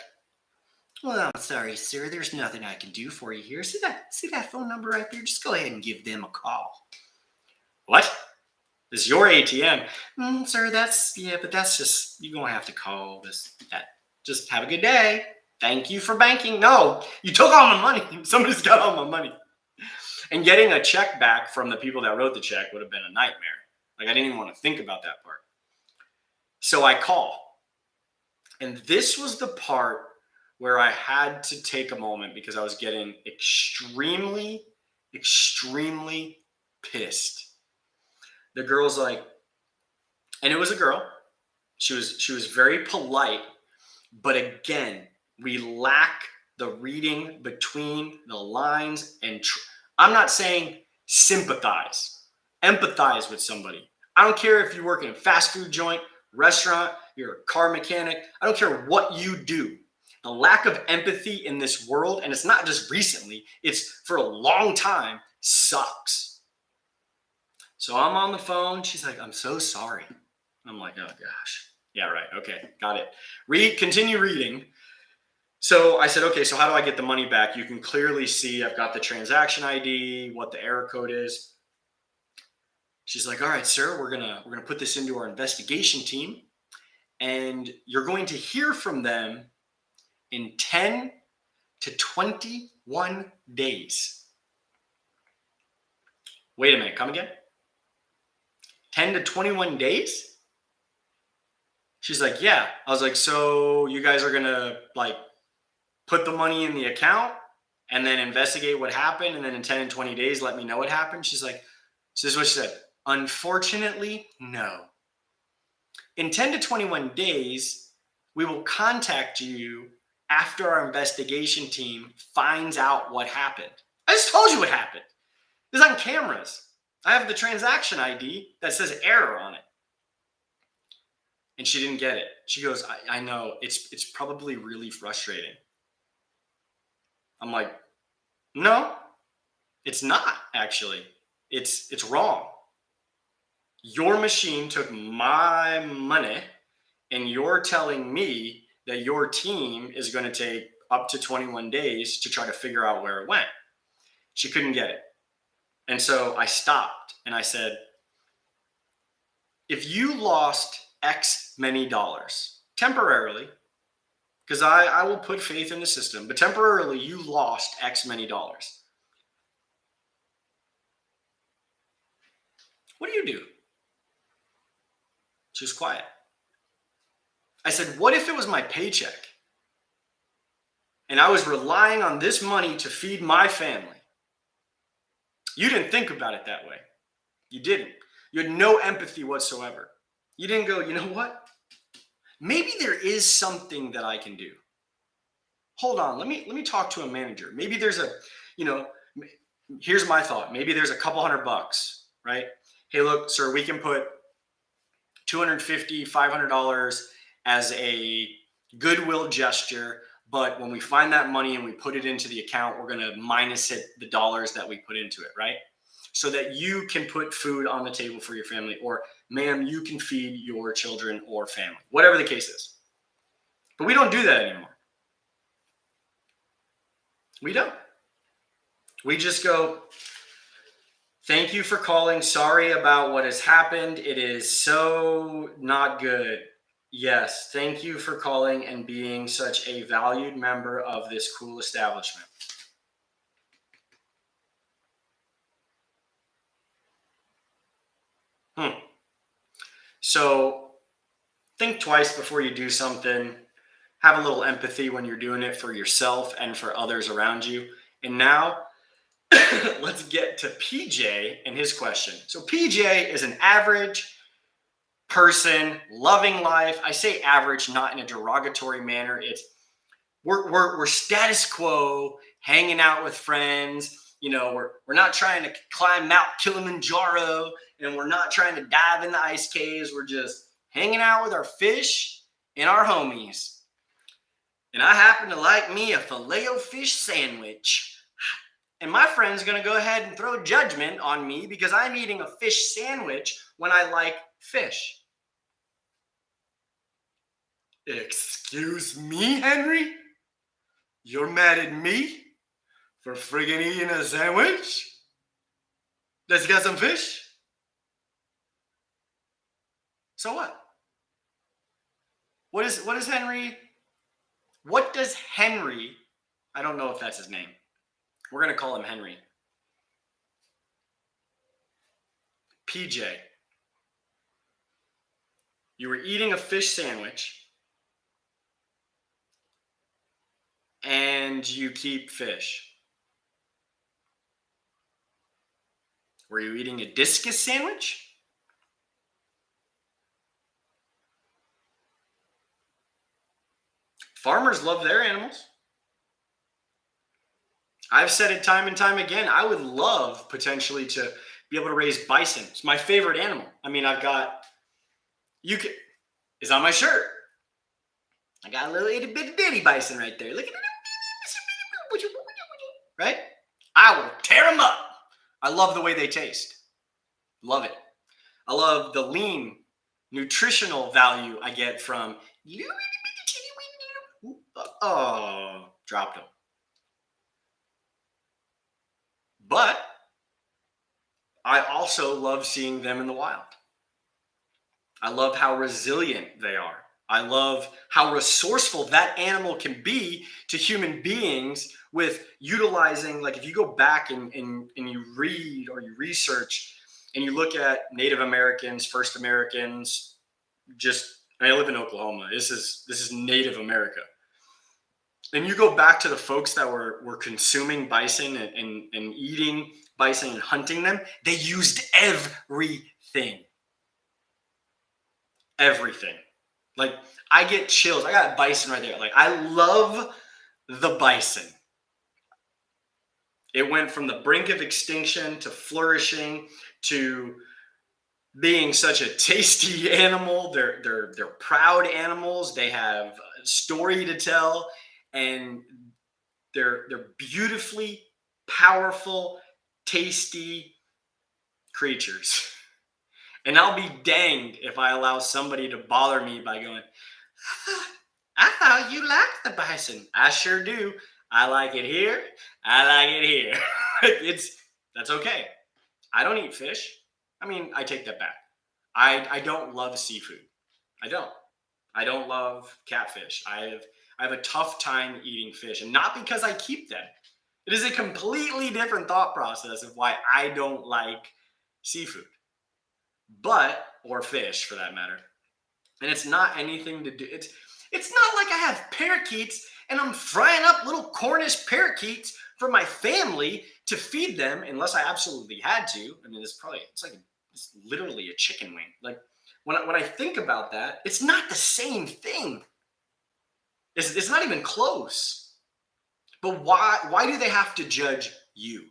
Well, I'm sorry, sir. There's nothing I can do for you here. See that phone number right there? Just go ahead and give them a call. What? This is your ATM? Sir, but that's just, you're going to have to call this. Just have a good day. Thank you for banking. No, you took all my money. Somebody's got all my money. And getting a check back from the people that wrote the check would have been a nightmare. Like, I didn't even want to think about that part. So I call. And this was the part where I had to take a moment because I was getting extremely, extremely pissed. The girl's like, and it was a girl. She was very polite, but again, we lack the reading between the lines, and I'm not saying sympathize, empathize with somebody. I don't care if you work in a fast food joint, restaurant, you're a car mechanic. I don't care what you do. The lack of empathy in this world, and it's not just recently, it's for a long time, sucks. So I'm on the phone. She's like, I'm so sorry. I'm like, oh gosh. Yeah, right. Okay, got it. Continue reading. So I said, okay, so how do I get the money back? You can clearly see I've got the transaction ID, what the error code is. She's like, all right, sir, we're gonna put this into our investigation team, and you're going to hear from them in 10 to 21 days. Wait a minute, come again? 10 to 21 days? She's like, yeah. I was like, so you guys are gonna like put the money in the account and then investigate what happened, and then in 10 and 20 days let me know what happened? She's like, so this is what she said. Unfortunately, no. In 10 to 21 days, we will contact you after our investigation team finds out what happened. I just told you what happened. It's on cameras. I have the transaction ID that says error on it. And she didn't get it. She goes, I know, it's probably really frustrating. I'm like, no, it's not actually. It's wrong. Your machine took my money, and you're telling me that your team is going to take up to 21 days to try to figure out where it went. She couldn't get it. And so I stopped and I said, if you lost X many dollars temporarily, because I will put faith in the system, but temporarily you lost X many dollars, what do you do? She was quiet. I said, what if it was my paycheck and I was relying on this money to feed my family? You didn't think about it that way. You didn't. You had no empathy whatsoever. You didn't go, you know what? Maybe there is something that I can do. Hold on, let me talk to a manager. Maybe there's here's my thought. Maybe there's a couple $100, right? Hey, look, sir, we can put $250, $500 as a goodwill gesture, but when we find that money and we put it into the account, we're going to minus it the dollars that we put into it, right? So that you can put food on the table for your family, or ma'am, you can feed your children or family, whatever the case is. But we don't do that anymore. We don't. We just go, thank you for calling. Sorry about what has happened. It is so not good. Yes, thank you for calling and being such a valued member of this cool establishment. So think twice before you do something. Have a little empathy when you're doing it for yourself and for others around you. And now let's get to PJ and his question. So PJ is an average person, loving life. I say average, not in a derogatory manner. It's we're status quo, hanging out with friends. You know, we're not trying to climb Mount Kilimanjaro, and we're not trying to dive in the ice caves. We're just hanging out with our fish and our homies. And I happen to like me a Filet-O-Fish sandwich. And my friend's going to go ahead and throw judgment on me because I'm eating a fish sandwich when I like fish. Excuse me, Henry? You're mad at me for friggin' eating a sandwich that's got some fish? So what? What does Henry, I don't know if that's his name. We're going to call him Henry. PJ, you were eating a fish sandwich and you keep fish. Were you eating a discus sandwich? Farmers love their animals. I've said it time and time again. I would love potentially to be able to raise bison. It's my favorite animal. I mean, it's on my shirt. I got a little itty bitty bitty bison right there. Look at it. Right? I will tear them up. I love the way they taste. Love it. I love the lean nutritional value I get from. Oh, dropped them. But I also love seeing them in the wild. I love how resilient they are. I love how resourceful that animal can be to human beings with utilizing, like if you go back and you read or you research and you look at Native Americans, First Americans, I live in Oklahoma. This is Native America. And you go back to the folks that were consuming bison and eating bison and hunting them, they used everything. Everything. Like, I get chills. I got bison right there. Like, I love the bison. It went from the brink of extinction to flourishing to being such a tasty animal. They're proud animals. They have a story to tell. And they're beautifully powerful, tasty creatures. And I'll be danged if I allow somebody to bother me by going, I thought you liked the bison. I sure do. I like it here. I like it here. That's okay. I don't eat fish. I mean, I take that back. I don't love seafood. I don't love catfish. I have a tough time eating fish, and not because I keep them. It is a completely different thought process of why I don't like seafood, or fish for that matter. And it's not anything to do. It's not like I have parakeets and I'm frying up little Cornish parakeets for my family to feed them, unless I absolutely had to. I mean, it's literally a chicken wing. Like when I think about that, it's not the same thing. It's not even close. But why do they have to judge you?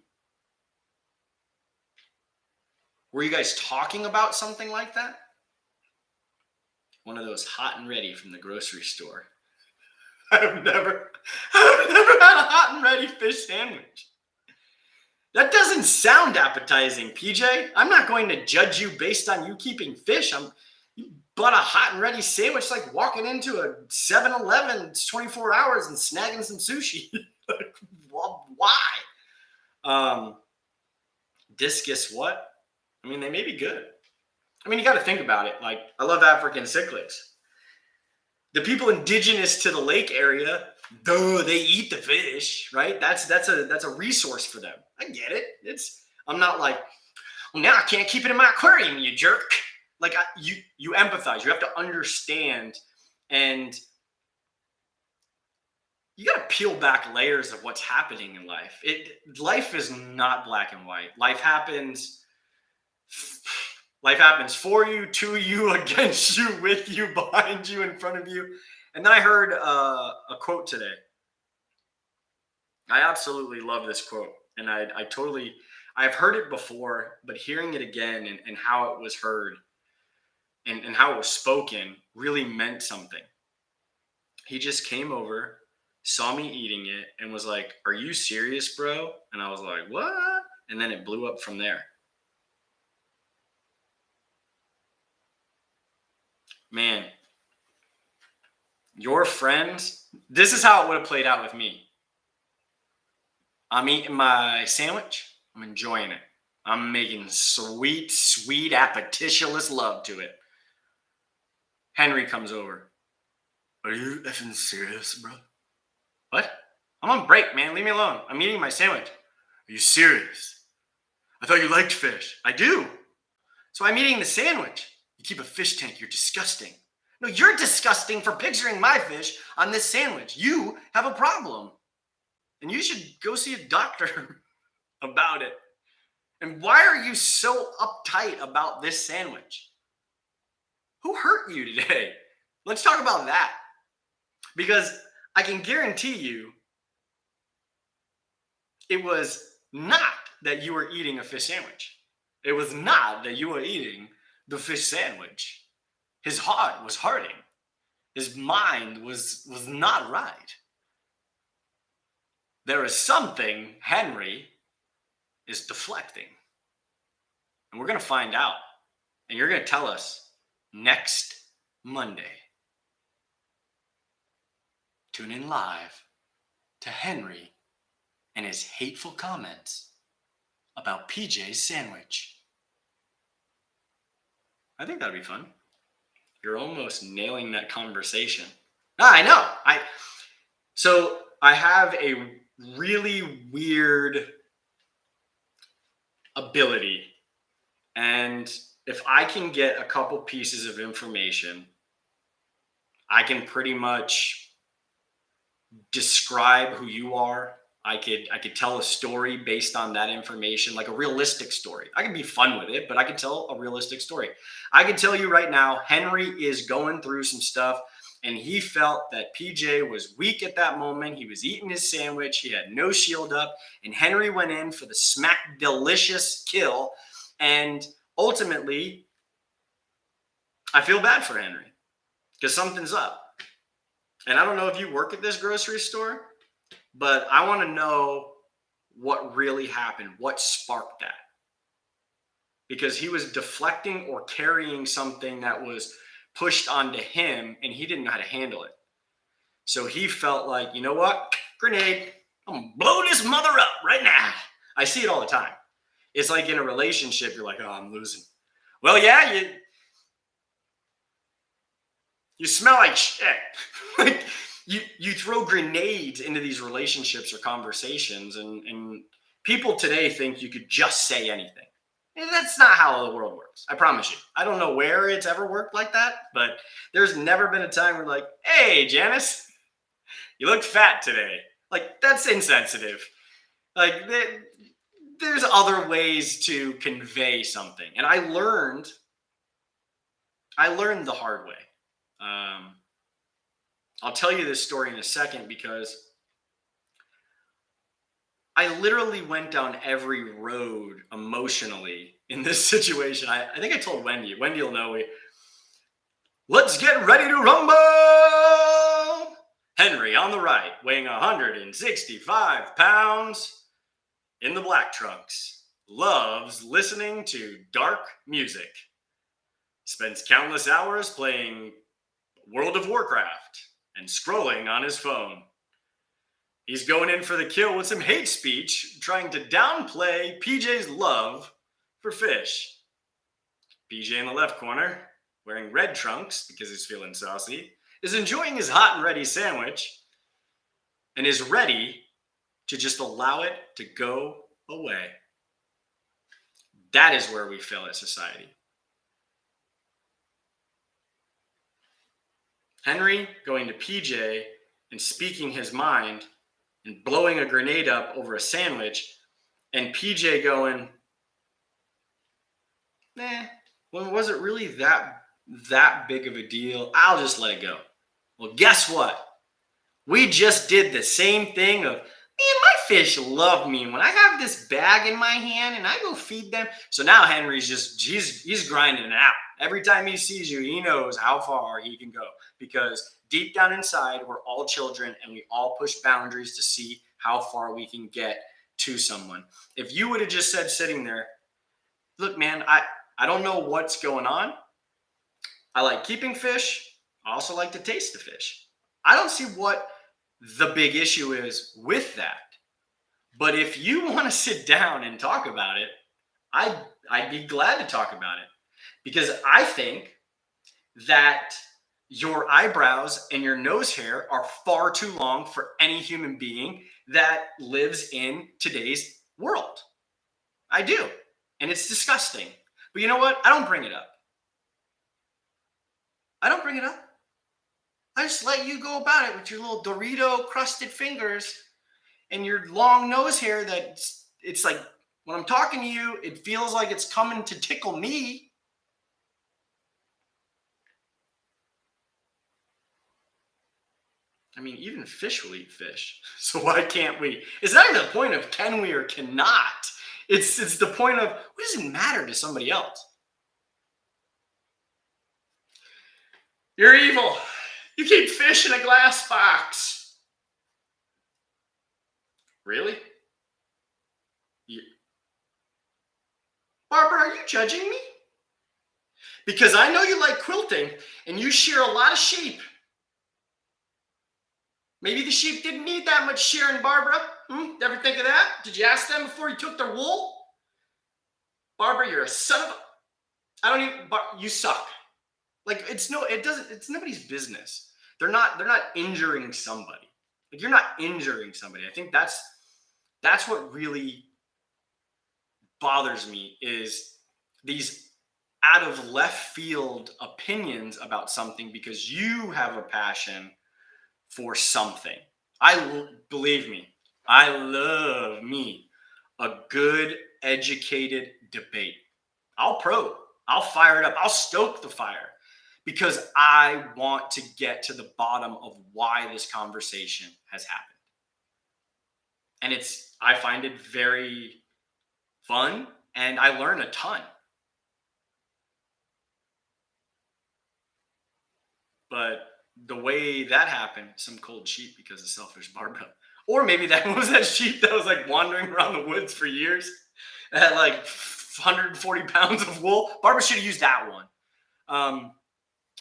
Were you guys talking about something like that? One of those hot and ready from the grocery store. I've never had a hot and ready fish sandwich. That doesn't sound appetizing, PJ. I'm not going to judge you based on you keeping fish. You bought a hot and ready sandwich like walking into a 7-Eleven 24 hours and snagging some sushi. Why? Discus what? I mean, they may be good. I mean, you got to think about it. Like, I love African cichlids. The people indigenous to the lake area, they eat the fish, right? That's a resource for them. I get it. I'm not like, well, now I can't keep it in my aquarium, you jerk. Like, you empathize. You have to understand, and you got to peel back layers of what's happening in life. Life is not black and white. Life happens for you, to you, against you, with you, behind you, in front of you. And then I heard a quote today. I absolutely love this quote. And I've heard it before, but hearing it again and how it was heard and how it was spoken really meant something. He just came over, saw me eating it, and was like, "Are you serious, bro?" And I was like, "What?" And then it blew up from there. Man, your friends, this is how it would have played out with me. I'm eating my sandwich. I'm enjoying it. I'm making sweet, sweet, appetitious love to it. Henry comes over. "Are you effing serious, bro?" "What?" "I'm on break, man. Leave me alone. I'm eating my sandwich." "Are you serious? I thought you liked fish." "I do. So I'm eating the sandwich." "You keep a fish tank. You're disgusting." "No, you're disgusting for picturing my fish on this sandwich. You have a problem. And you should go see a doctor about it. And why are you so uptight about this sandwich? Who hurt you today?" Let's talk about that. Because I can guarantee you it was not that you were eating a fish sandwich. It was not that you were eating the fish sandwich. His heart was hurting. His mind was not right. There is something Henry is deflecting. And we're going to find out. And you're going to tell us next Monday. Tune in live to Henry and his hateful comments about PJ's sandwich. I think that'd be fun. You're almost nailing that conversation. I know. So I have a really weird ability. And if I can get a couple pieces of information, I can pretty much describe who you are. I could tell a story based on that information, like a realistic story. I can be fun with it, but I can tell a realistic story. I can tell you right now, Henry is going through some stuff, and he felt that PJ was weak at that moment. He was eating his sandwich. He had no shield up, and Henry went in for the smack delicious kill. And ultimately, I feel bad for Henry because something's up. And I don't know if you work at this grocery store, but I want to know what really happened, what sparked that. Because he was deflecting or carrying something that was pushed onto him, and he didn't know how to handle it. So he felt like, you know what? Grenade. I'm going to blow this mother up right now. I see it all the time. It's like in a relationship, you're like, "Oh, I'm losing." Well, yeah, you smell like shit. Like, you throw grenades into these relationships or conversations, and people today think you could just say anything. And that's not how the world works. I promise you. I don't know where it's ever worked like that, but there's never been a time where like, "Hey, Janice, you look fat today." Like, that's insensitive. Like, there's other ways to convey something. And I learned the hard way. I'll tell you this story in a second because I literally went down every road emotionally in this situation. I think I told Wendy. Wendy will know. Let's get ready to rumble. Henry on the right, weighing 165 pounds, in the black trunks, loves listening to dark music, spends countless hours playing World of Warcraft and scrolling on his phone. He's going in for the kill with some hate speech, trying to downplay PJ's love for fish. PJ in the left corner, wearing red trunks because he's feeling saucy, is enjoying his hot and ready sandwich and is ready to just allow it to go away. That is where we fail at society. Henry going to PJ and speaking his mind and blowing a grenade up over a sandwich, and PJ going, nah, well, was it really that big of a deal? I'll just let it go. Well, guess what? We just did the same thing of, man, my fish love me when I have this bag in my hand and I go feed them. So now Henry's just, he's grinding it out. Every time he sees you, he knows how far he can go, because deep down inside, we're all children and we all push boundaries to see how far we can get to someone. If you would have just said sitting there, look, man, I don't know what's going on. I like keeping fish. I also like to taste the fish. I don't see what the big issue is with that. But if you want to sit down and talk about it, I'd be glad to talk about it, because I think that your eyebrows and your nose hair are far too long for any human being that lives in today's world. I do. And it's disgusting. But you know what? I don't bring it up. I don't bring it up. I just let you go about it with your little Dorito crusted fingers and your long nose hair that it's like, when I'm talking to you, it feels like it's coming to tickle me. I mean, even fish will eat fish. So why can't we? It's not even the point of can we or cannot. It's the point of, what does it matter to somebody else? You're evil. You keep fish in a glass box. Really? Barbara, are you judging me? Because I know you like quilting and you shear a lot of sheep. Maybe the sheep didn't need that much shearing, Barbara. Ever think of that? Did you ask them before you took their wool? Barbara, you're a son of a... you suck. Like, it's nobody's business. They're not injuring somebody. Like, you're not injuring somebody. I think that's what really bothers me, is these out of left field opinions about something because you have a passion for something. Believe me, I love me a good educated debate. I'll probe, I'll fire it up, I'll stoke the fire, because I want to get to the bottom of why this conversation has happened. And I find it very fun, and I learn a ton. But the way that happened, some cold sheep because of selfish Barbara. Or maybe that was that sheep that was like wandering around the woods for years, that had like 140 pounds of wool. Barbara should have used that one.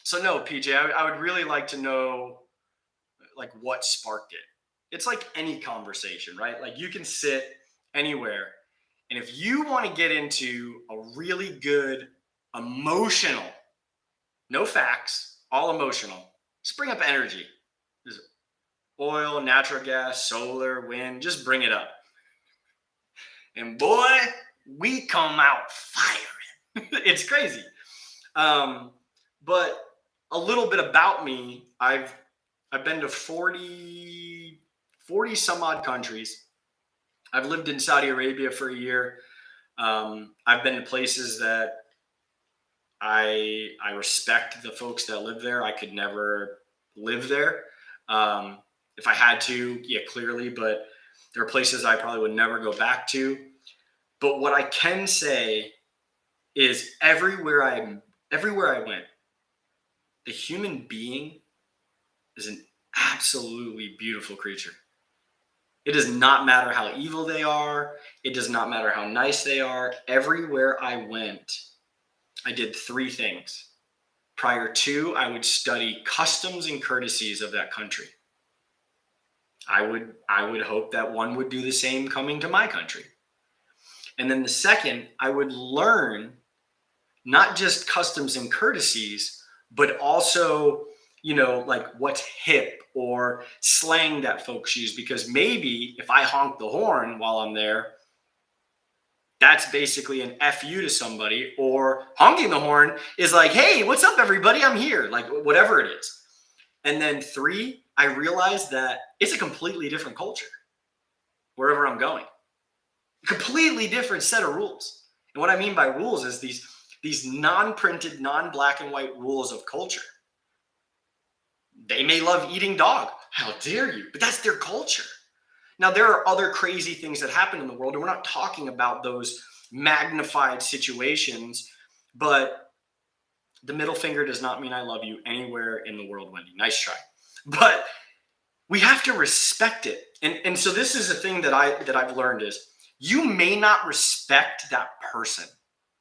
So no, PJ, I would really like to know, like, what sparked it. It's like any conversation, right? Like, you can sit anywhere, and if you want to get into a really good emotional, no facts, all emotional, just bring up energy. There's oil, natural gas, solar, wind, just bring it up. And boy, we come out firing. It's crazy. But a little bit about me, I've been to 40 some odd countries. I've lived in Saudi Arabia for a year. I've been to places that I respect the folks that live there. I could never live there. If I had to, yeah, clearly, but there are places I probably would never go back to. But what I can say is everywhere I went, the human being is an absolutely beautiful creature. It does not matter how evil they are. It does not matter how nice they are. Everywhere I went, I did three things. Prior to, I would study customs and courtesies of that country. I would hope that one would do the same coming to my country. And then the second, I would learn not just customs and courtesies, but also, like what's hip or slang that folks use. Because maybe if I honk the horn while I'm there, that's basically an FU to somebody, or honking the horn is like, hey, what's up, everybody? I'm here, like whatever it is. And then three, I realized that it's a completely different culture wherever I'm going. Completely different set of rules. And what I mean by rules is these non-printed, non-black and white rules of culture. They may love eating dog. How dare you? But that's their culture. Now, there are other crazy things that happen in the world, and we're not talking about those magnified situations, but the middle finger does not mean I love you anywhere in the world, Wendy. Nice try. But we have to respect it. And so this is a thing that I've learned is you may not respect that person,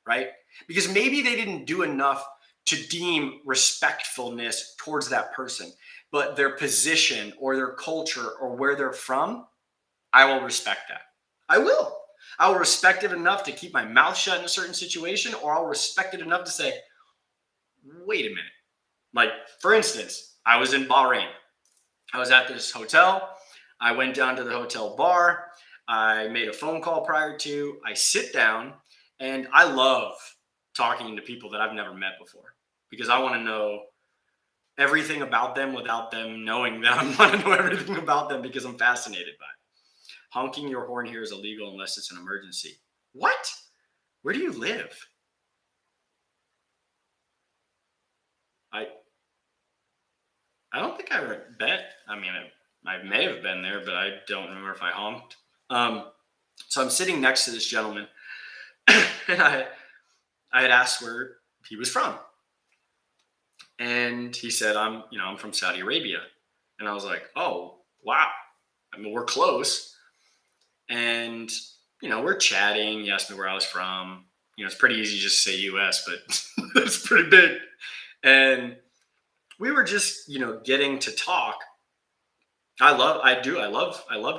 right? Because maybe they didn't do enough to deem respectfulness towards that person, but their position or their culture or where they're from, I will respect that. I will. I will respect it enough to keep my mouth shut in a certain situation, or I'll respect it enough to say, wait a minute. Like, for instance, I was in Bahrain. I was at this hotel. I went down to the hotel bar. I made a phone call prior to. I sit down, and I love talking to people that I've never met before because I want to know everything about them without them knowing that I want to know everything about them because I'm fascinated by it. Honking your horn here is illegal unless it's an emergency. What? Where do you live? I don't think I bet. I mean, I may have been there, but I don't remember if I honked. So I'm sitting next to this gentleman, and I had asked where he was from, and he said, I'm from Saudi Arabia," and I was like, "Oh, wow! I mean, we're close." And we're chatting. He asked me where I was from. It's pretty easy just to say U.S., but it's pretty big. And we were just, getting to talk. I love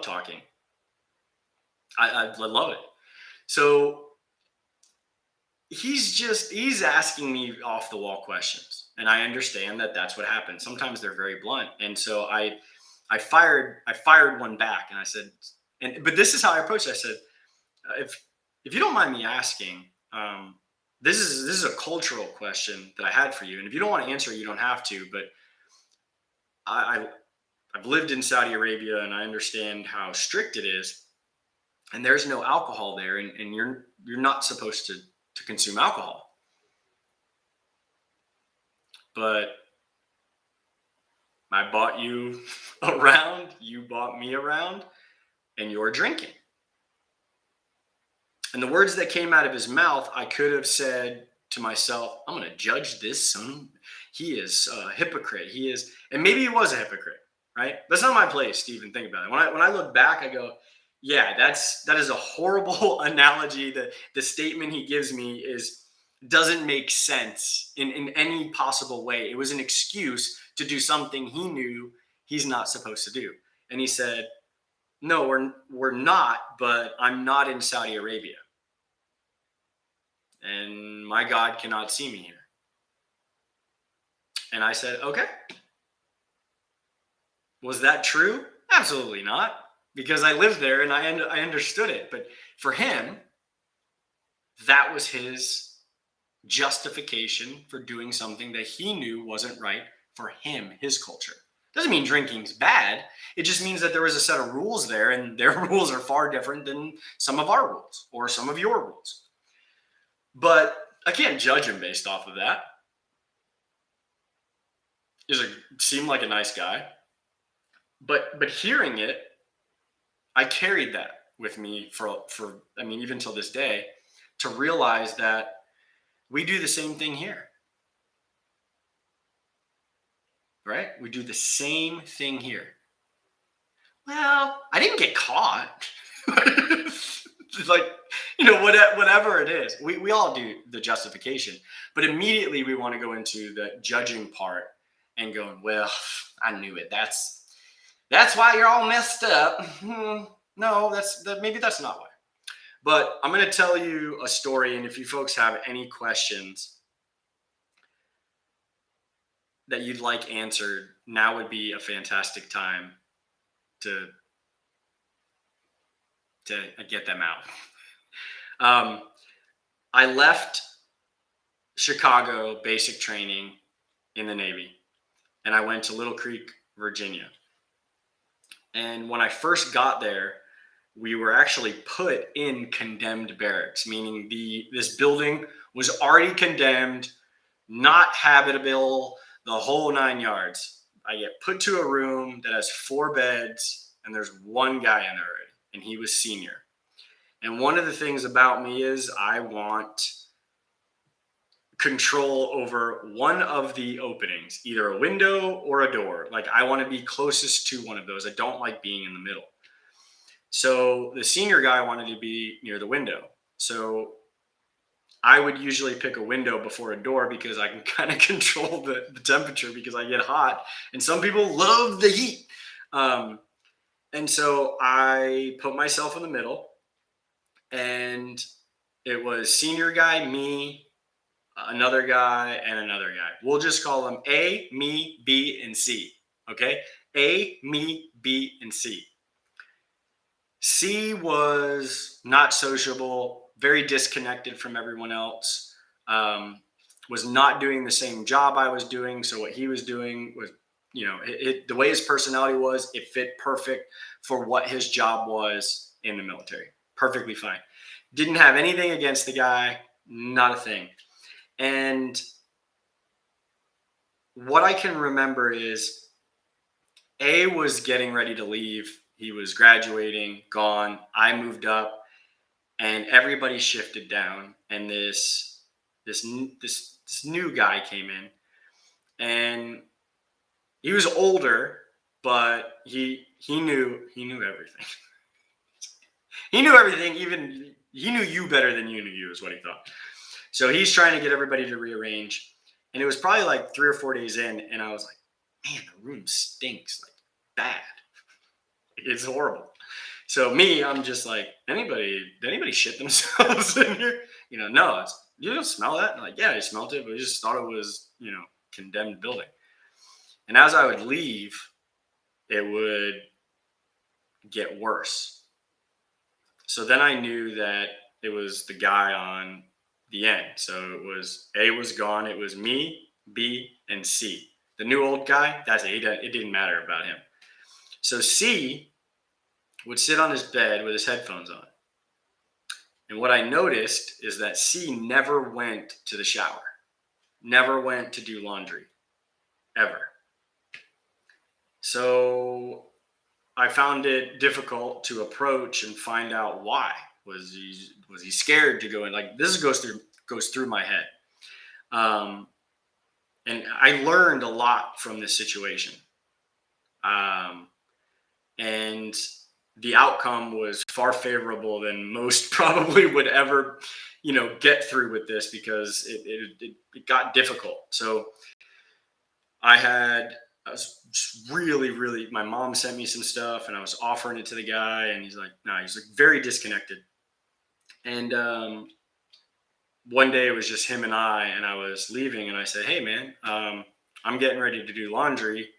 talking. I love it. So he's asking me off the wall questions, and I understand that that's what happens. Sometimes they're very blunt, and so I fired one back, and I said, but this is how I approached it. I said, if you don't mind me asking, this is a cultural question that I had for you, and if you don't want to answer it, you don't have to. But I've lived in Saudi Arabia, and I understand how strict it is, and there's no alcohol there, and you're not supposed to consume alcohol. But I bought you around, you bought me around, and you're drinking. And the words that came out of his mouth, I could have said to myself, I'm going to judge this son. He is a hypocrite. He is, and maybe he was a hypocrite, right? That's not my place to even think about it. When I look back, I go, yeah, that is a horrible analogy. The statement he gives me doesn't make sense in any possible way. It was an excuse to do something he knew he's not supposed to do. And he said, no, we're not, but I'm not in Saudi Arabia. And my God cannot see me here. And I said, okay. Was that true? Absolutely not, because I lived there and I understood it. But for him, that was his justification for doing something that he knew wasn't right for him, his culture. Doesn't mean drinking's bad. It just means that there was a set of rules there, and their rules are far different than some of our rules or some of your rules. But I can't judge him based off of that. Seemed like a nice guy. But hearing it, I carried that with me for even till this day, to realize that we do the same thing here. Right? We do the same thing here. Well, I didn't get caught. Whatever it is, we all do the justification, but immediately we want to go into the judging part and going, well, I knew it. That's why you're all messed up. No, maybe that's not why. But I'm going to tell you a story, and if you folks have any questions that you'd like answered, now would be a fantastic time to get them out. I left Chicago basic training in the Navy, and I went to Little Creek, Virginia. And when I first got there, we were actually put in condemned barracks, meaning this building was already condemned, not habitable, the whole 9 yards. I get put to a room that has 4 beds, and there's one guy in there already, and he was senior. And one of the things about me is I want control over one of the openings, either a window or a door. Like, I want to be closest to one of those. I don't like being in the middle. So the senior guy wanted to be near the window. So I would usually pick a window before a door because I can kind of control the temperature because I get hot, and some people love the heat. And so I put myself in the middle, and it was senior guy, me, another guy, and another guy. We'll just call them A, me, B, and C. Okay? A, me, B, and C. C was not sociable, very disconnected from everyone else, was not doing the same job I was doing. So what he was doing was, the way his personality was, it fit perfect for what his job was in the military. Perfectly fine. Didn't have anything against the guy, not a thing. And what I can remember is A was getting ready to leave. He was graduating, gone. I moved up, and everybody shifted down. And this new guy came in, and he was older, but he knew everything. He knew everything. Even he knew you better than you knew you, is what he thought. So he's trying to get everybody to rearrange, and it was probably like 3 or 4 days in, and I was like, man, the room stinks, like, bad. It's horrible. So me, I'm just like, did anybody shit themselves in here? No, you don't smell that? And like, yeah, I smelled it, but I just thought it was, condemned building. And as I would leave, it would get worse. So then I knew that it was the guy on the end. So it was A was gone. It was me, B, and C. The new old guy, that's it. It didn't matter about him. So C would sit on his bed with his headphones on. And what I noticed is that C never went to the shower, never went to do laundry, ever. So I found it difficult to approach and find out why. Was he scared to go in? Like, this goes through my head. And I learned a lot from this situation. And the outcome was far favorable than most probably would ever, get through with this, because it got difficult. So I was just really, my mom sent me some stuff, and I was offering it to the guy, and he's like very disconnected. And one day it was just him and I was leaving, and I said, hey man, I'm getting ready to do laundry.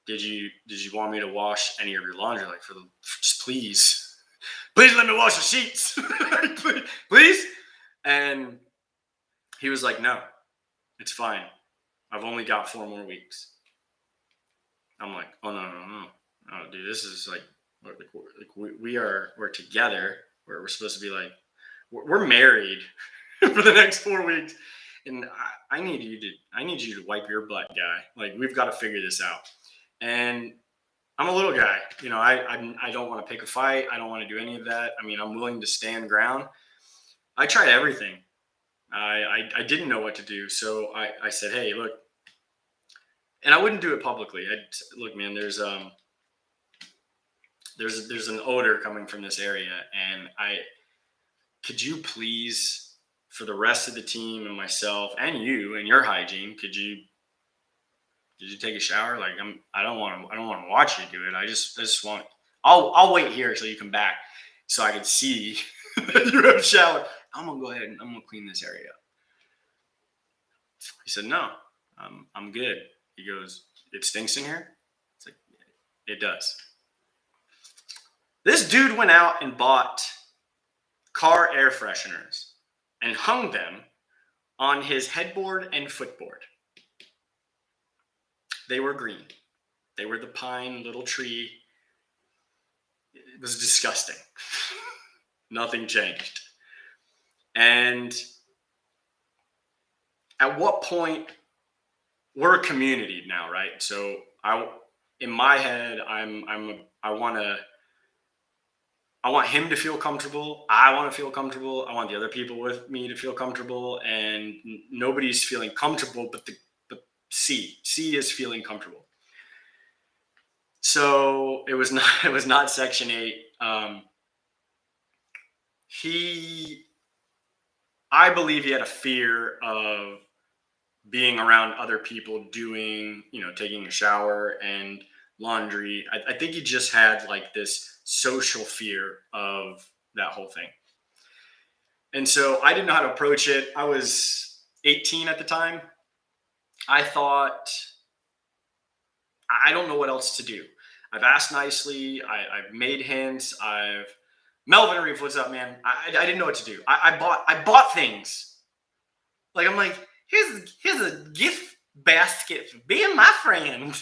Did you want me to wash any of your laundry? Like, just please let me wash the sheets. please. And he was like, no, it's fine. I've only got 4 more weeks. I'm like, oh no, dude, this is like we're together. We're supposed to be like, we're married for the next 4 weeks, and I need you to wipe your butt, guy. Like, we've got to figure this out. And I'm a little guy, I don't want to pick a fight. I don't want to do any of that. I mean, I'm willing to stand ground. I tried everything. I didn't know what to do. So I said, hey, look, and I wouldn't do it publicly. Look, man, there's an odor coming from this area. And could you please, for the rest of the team and myself and you and your hygiene, did you take a shower? Like, I don't want to watch you do it. I just want, I'll wait here until you come back so I can see that you have showered. I'm going to go ahead and I'm going to clean this area up. He said, no, I'm good. He goes, it stinks in here? It's like, it does. This dude went out and bought car air fresheners and hung them on his headboard and footboard. They were green. They were the pine little tree It was disgusting. Nothing changed. And at what point, we're a community now, right? So in my head, I want him to feel comfortable. I want to feel comfortable. I want the other people with me to feel comfortable, and nobody's feeling comfortable, but C is feeling comfortable. So it was not Section 8. I believe he had a fear of being around other people doing, taking a shower and laundry. I think he just had like this social fear of that whole thing. And so I didn't know how to approach it. I was 18 at the time. I thought, I don't know what else to do. I've asked nicely. I've made hints. Melvin Reef, what's up, man? I didn't know what to do. I bought things. Like, I'm like, here's a gift basket for being my friend.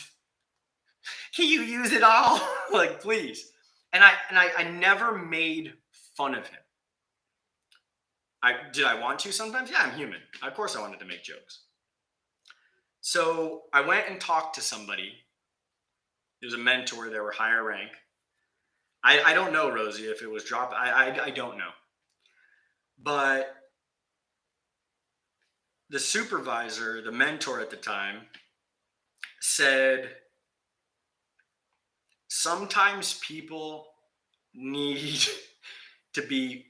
Can you use it all? Like, please. And I never made fun of him. Did I want to sometimes? Yeah, I'm human. Of course I wanted to make jokes. So I went and talked to somebody. There was a mentor. They were higher rank. I don't know, Rosie, if it was dropped. I don't know. But the supervisor, the mentor at the time, said, sometimes people need to be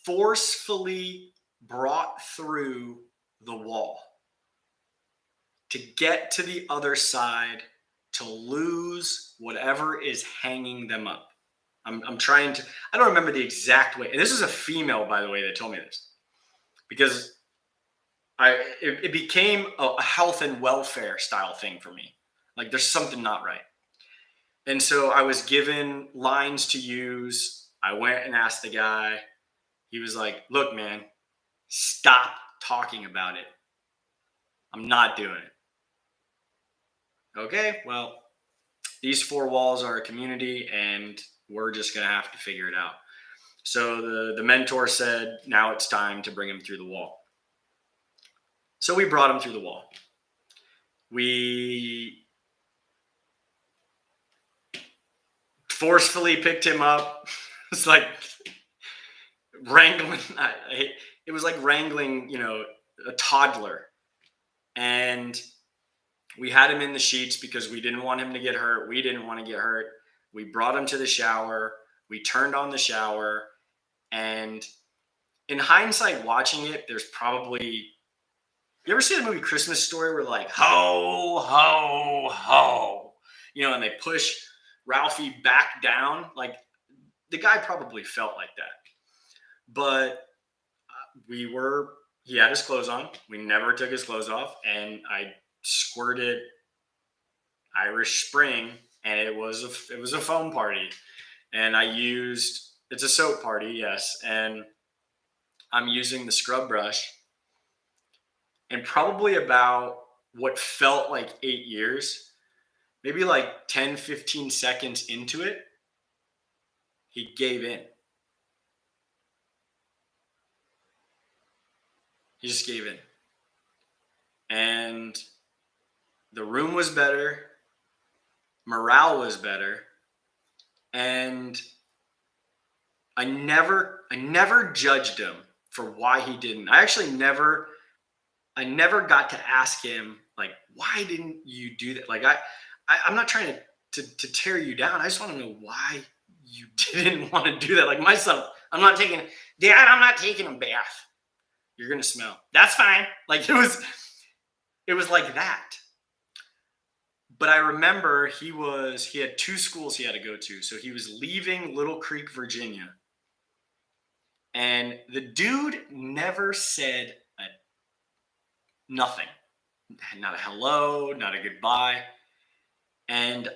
forcefully brought through the wall to get to the other side, to lose whatever is hanging them up. I'm trying to, I don't remember the exact way. And this is a female, by the way, that told me this, because it became a health and welfare style thing for me. Like, there's something not right. And so I was given lines to use. I went and asked the guy. He was like, look, man, stop talking about it. I'm not doing it. Okay, well, these four walls are a community, and we're just going to have to figure it out. So the mentor said, now it's time to bring him through the wall. So we brought him through the wall. We forcefully picked him up. It's like wrangling. It was like wrangling, a toddler. And we had him in the sheets because we didn't want him to get hurt. We didn't want to get hurt. We brought him to the shower. We turned on the shower. And in hindsight, watching it, there's probably, you ever see the movie Christmas Story where like, ho, ho, ho, and they push Ralphie back down? Like, the guy probably felt like that. But he had his clothes on. We never took his clothes off. And I squirted Irish Spring, and it was a foam party. And it's a soap party, yes. And I'm using the scrub brush. And probably about what felt like 8 years, maybe like 10, 15 seconds into it, he gave in. He just gave in. And the room was better. Morale was better. And I never judged him for why he didn't. I never got to ask him, like, why didn't you do that? Like, I'm not trying to tear you down. I just want to know why you didn't want to do that. Like myself, Dad, I'm not taking a bath. You're going to smell. That's fine. Like, it was like that. But I remember he had two schools he had to go to. So he was leaving Little Creek, Virginia. And the dude never said nothing. Not a hello, not a goodbye. And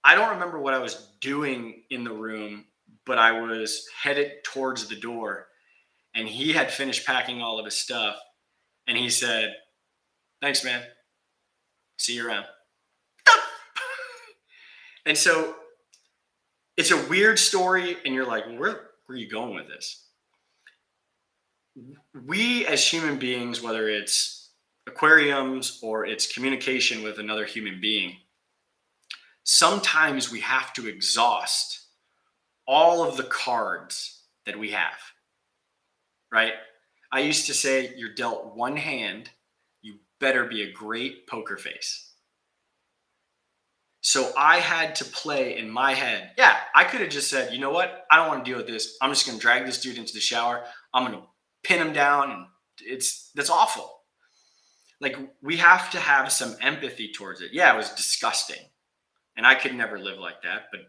I don't remember what I was doing in the room, but I was headed towards the door. And he had finished packing all of his stuff. And he said, thanks, man. See you around. And so it's a weird story, and you're like, where are you going with this? We as human beings, whether it's aquariums or it's communication with another human being, sometimes we have to exhaust all of the cards that we have, right? I used to say, you're dealt one hand, you better be a great poker face. So I had to play in my head. Yeah, I could have just said, you know what? I don't want to deal with this. I'm just going to drag this dude into the shower. I'm going to pin him down. And that's awful. Like, we have to have some empathy towards it. Yeah, it was disgusting. And I could never live like that, but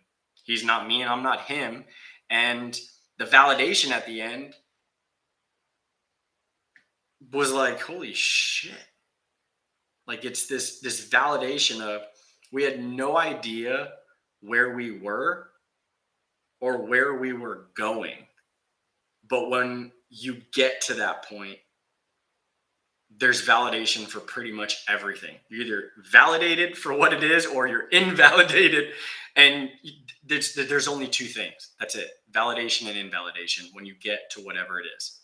he's not me and I'm not him. And the validation at the end was like, holy shit. Like, it's this validation of, we had no idea where we were or where we were going. But when you get to that point, there's validation for pretty much everything. You're either validated for what it is or you're invalidated. And there's only two things. That's it. Validation and invalidation when you get to whatever it is.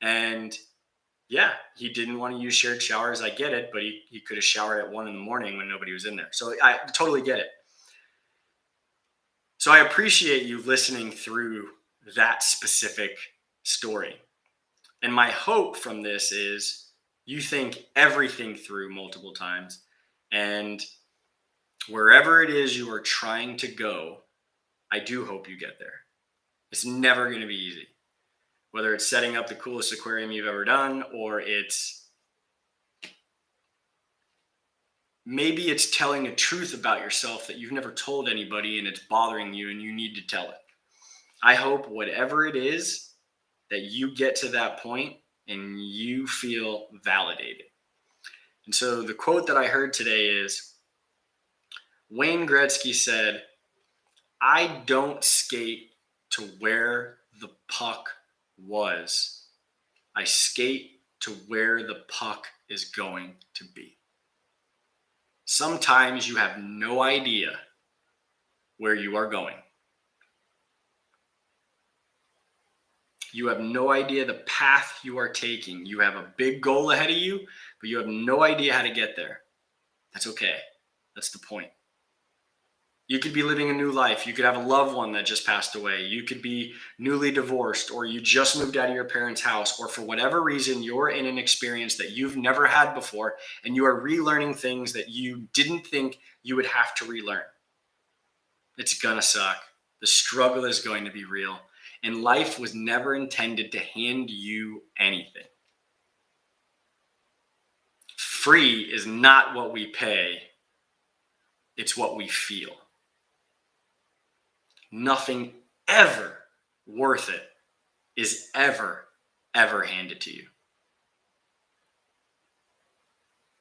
And yeah, he didn't want to use shared showers. I get it, but he could have showered at 1 a.m. when nobody was in there. So I totally get it. So I appreciate you listening through that specific story. And my hope from this is you think everything through multiple times, and wherever it is you are trying to go, I do hope you get there. It's never going to be easy. Whether it's setting up the coolest aquarium you've ever done, or maybe it's telling a truth about yourself that you've never told anybody and it's bothering you and you need to tell it. I hope whatever it is that you get to that point and you feel validated. And so the quote that I heard today is, Wayne Gretzky said, I don't skate to where the puck was. I skate to where the puck is going to be. Sometimes you have no idea where you are going. You have no idea the path you are taking. You have a big goal ahead of you, but you have no idea how to get there. That's okay. That's the point. You could be living a new life. You could have a loved one that just passed away. You could be newly divorced, or you just moved out of your parents' house, or for whatever reason, you're in an experience that you've never had before, and you are relearning things that you didn't think you would have to relearn. It's gonna suck. The struggle is going to be real, and life was never intended to hand you anything. Free is not what we pay. It's what we feel. Nothing ever worth it is ever handed to you.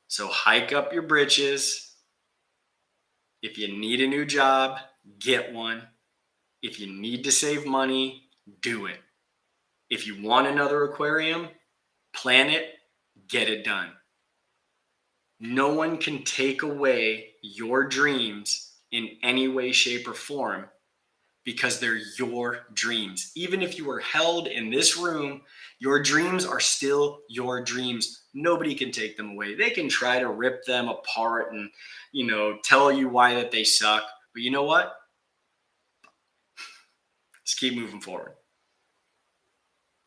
So hike up your britches. If you need a new job, get one. If you need to save money, do it. If you want another aquarium, plan it, get it done. No one can take away your dreams in any way, shape, or form, because they're your dreams. Even if you are held in this room, your dreams are still your dreams. Nobody can take them away. They can try to rip them apart and, tell you why that they suck. But you know what? Just keep moving forward.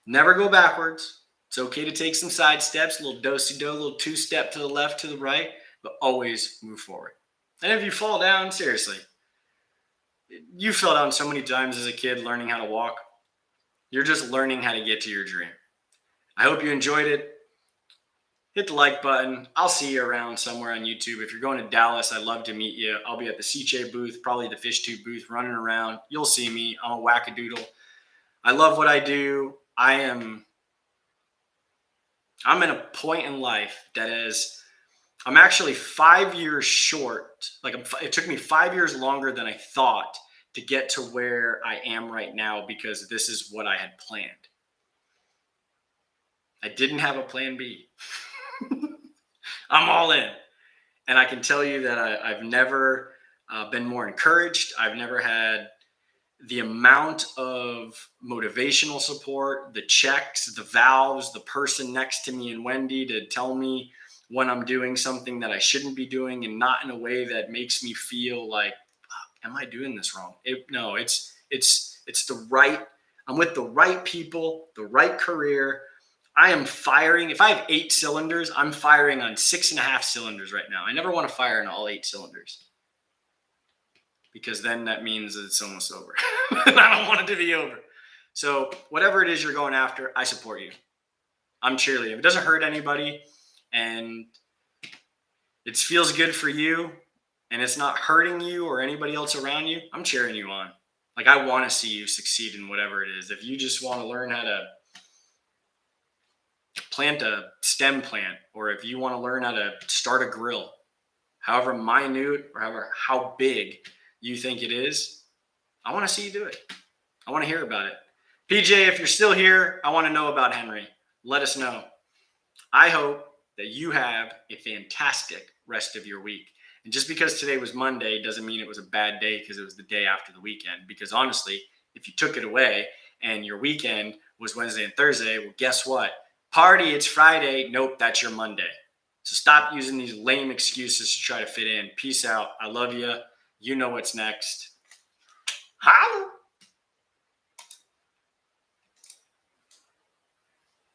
Never go backwards. It's okay to take some side steps, a little do-si-do, a little two-step to the left, to the right, but always move forward. And if you fall down, seriously, you fell down so many times as a kid learning how to walk. You're just learning how to get to your dream. I hope you enjoyed it. Hit the like button. I'll see you around somewhere on YouTube. If you're going to Dallas, I'd love to meet you. I'll be at the CJ booth, probably the fish tube booth, running around. You'll see me. I'm a wackadoodle. I love what I do. I'm in a point in life that is, I'm actually 5 years short. It took me 5 years longer than I thought to get to where I am right now, because this is what I had planned. I didn't have a plan B. I'm all in. And I can tell you that I've never been more encouraged. I've never had the amount of motivational support, the checks, the valves, the person next to me and Wendy to tell me when I'm doing something that I shouldn't be doing, and not in a way that makes me feel like, am I doing this wrong? No, it's the right, I'm with the right people, the right career. I am firing. If I have 8 cylinders, I'm firing on 6.5 cylinders right now. I never want to fire on all 8 cylinders, because then that means that it's almost over. And I don't want it to be over. So whatever it is you're going after, I support you. I'm cheerleading. If it doesn't hurt anybody and it feels good for you and it's not hurting you or anybody else around you, I'm cheering you on. Like, I want to see you succeed in whatever it is. If you just want to learn how to plant a stem plant, or if you want to learn how to start a grill, however minute or how big you think it is, I want to see you do it. I want to hear about it. PJ, if you're still here, I want to know about Henry. Let us know. I hope that you have a fantastic rest of your week. And just because today was Monday doesn't mean it was a bad day because it was the day after the weekend. Because honestly, if you took it away and your weekend was Wednesday and Thursday, well, guess what? Party, it's Friday. Nope, that's your Monday. So stop using these lame excuses to try to fit in. Peace out. I love you. You know what's next. Holla.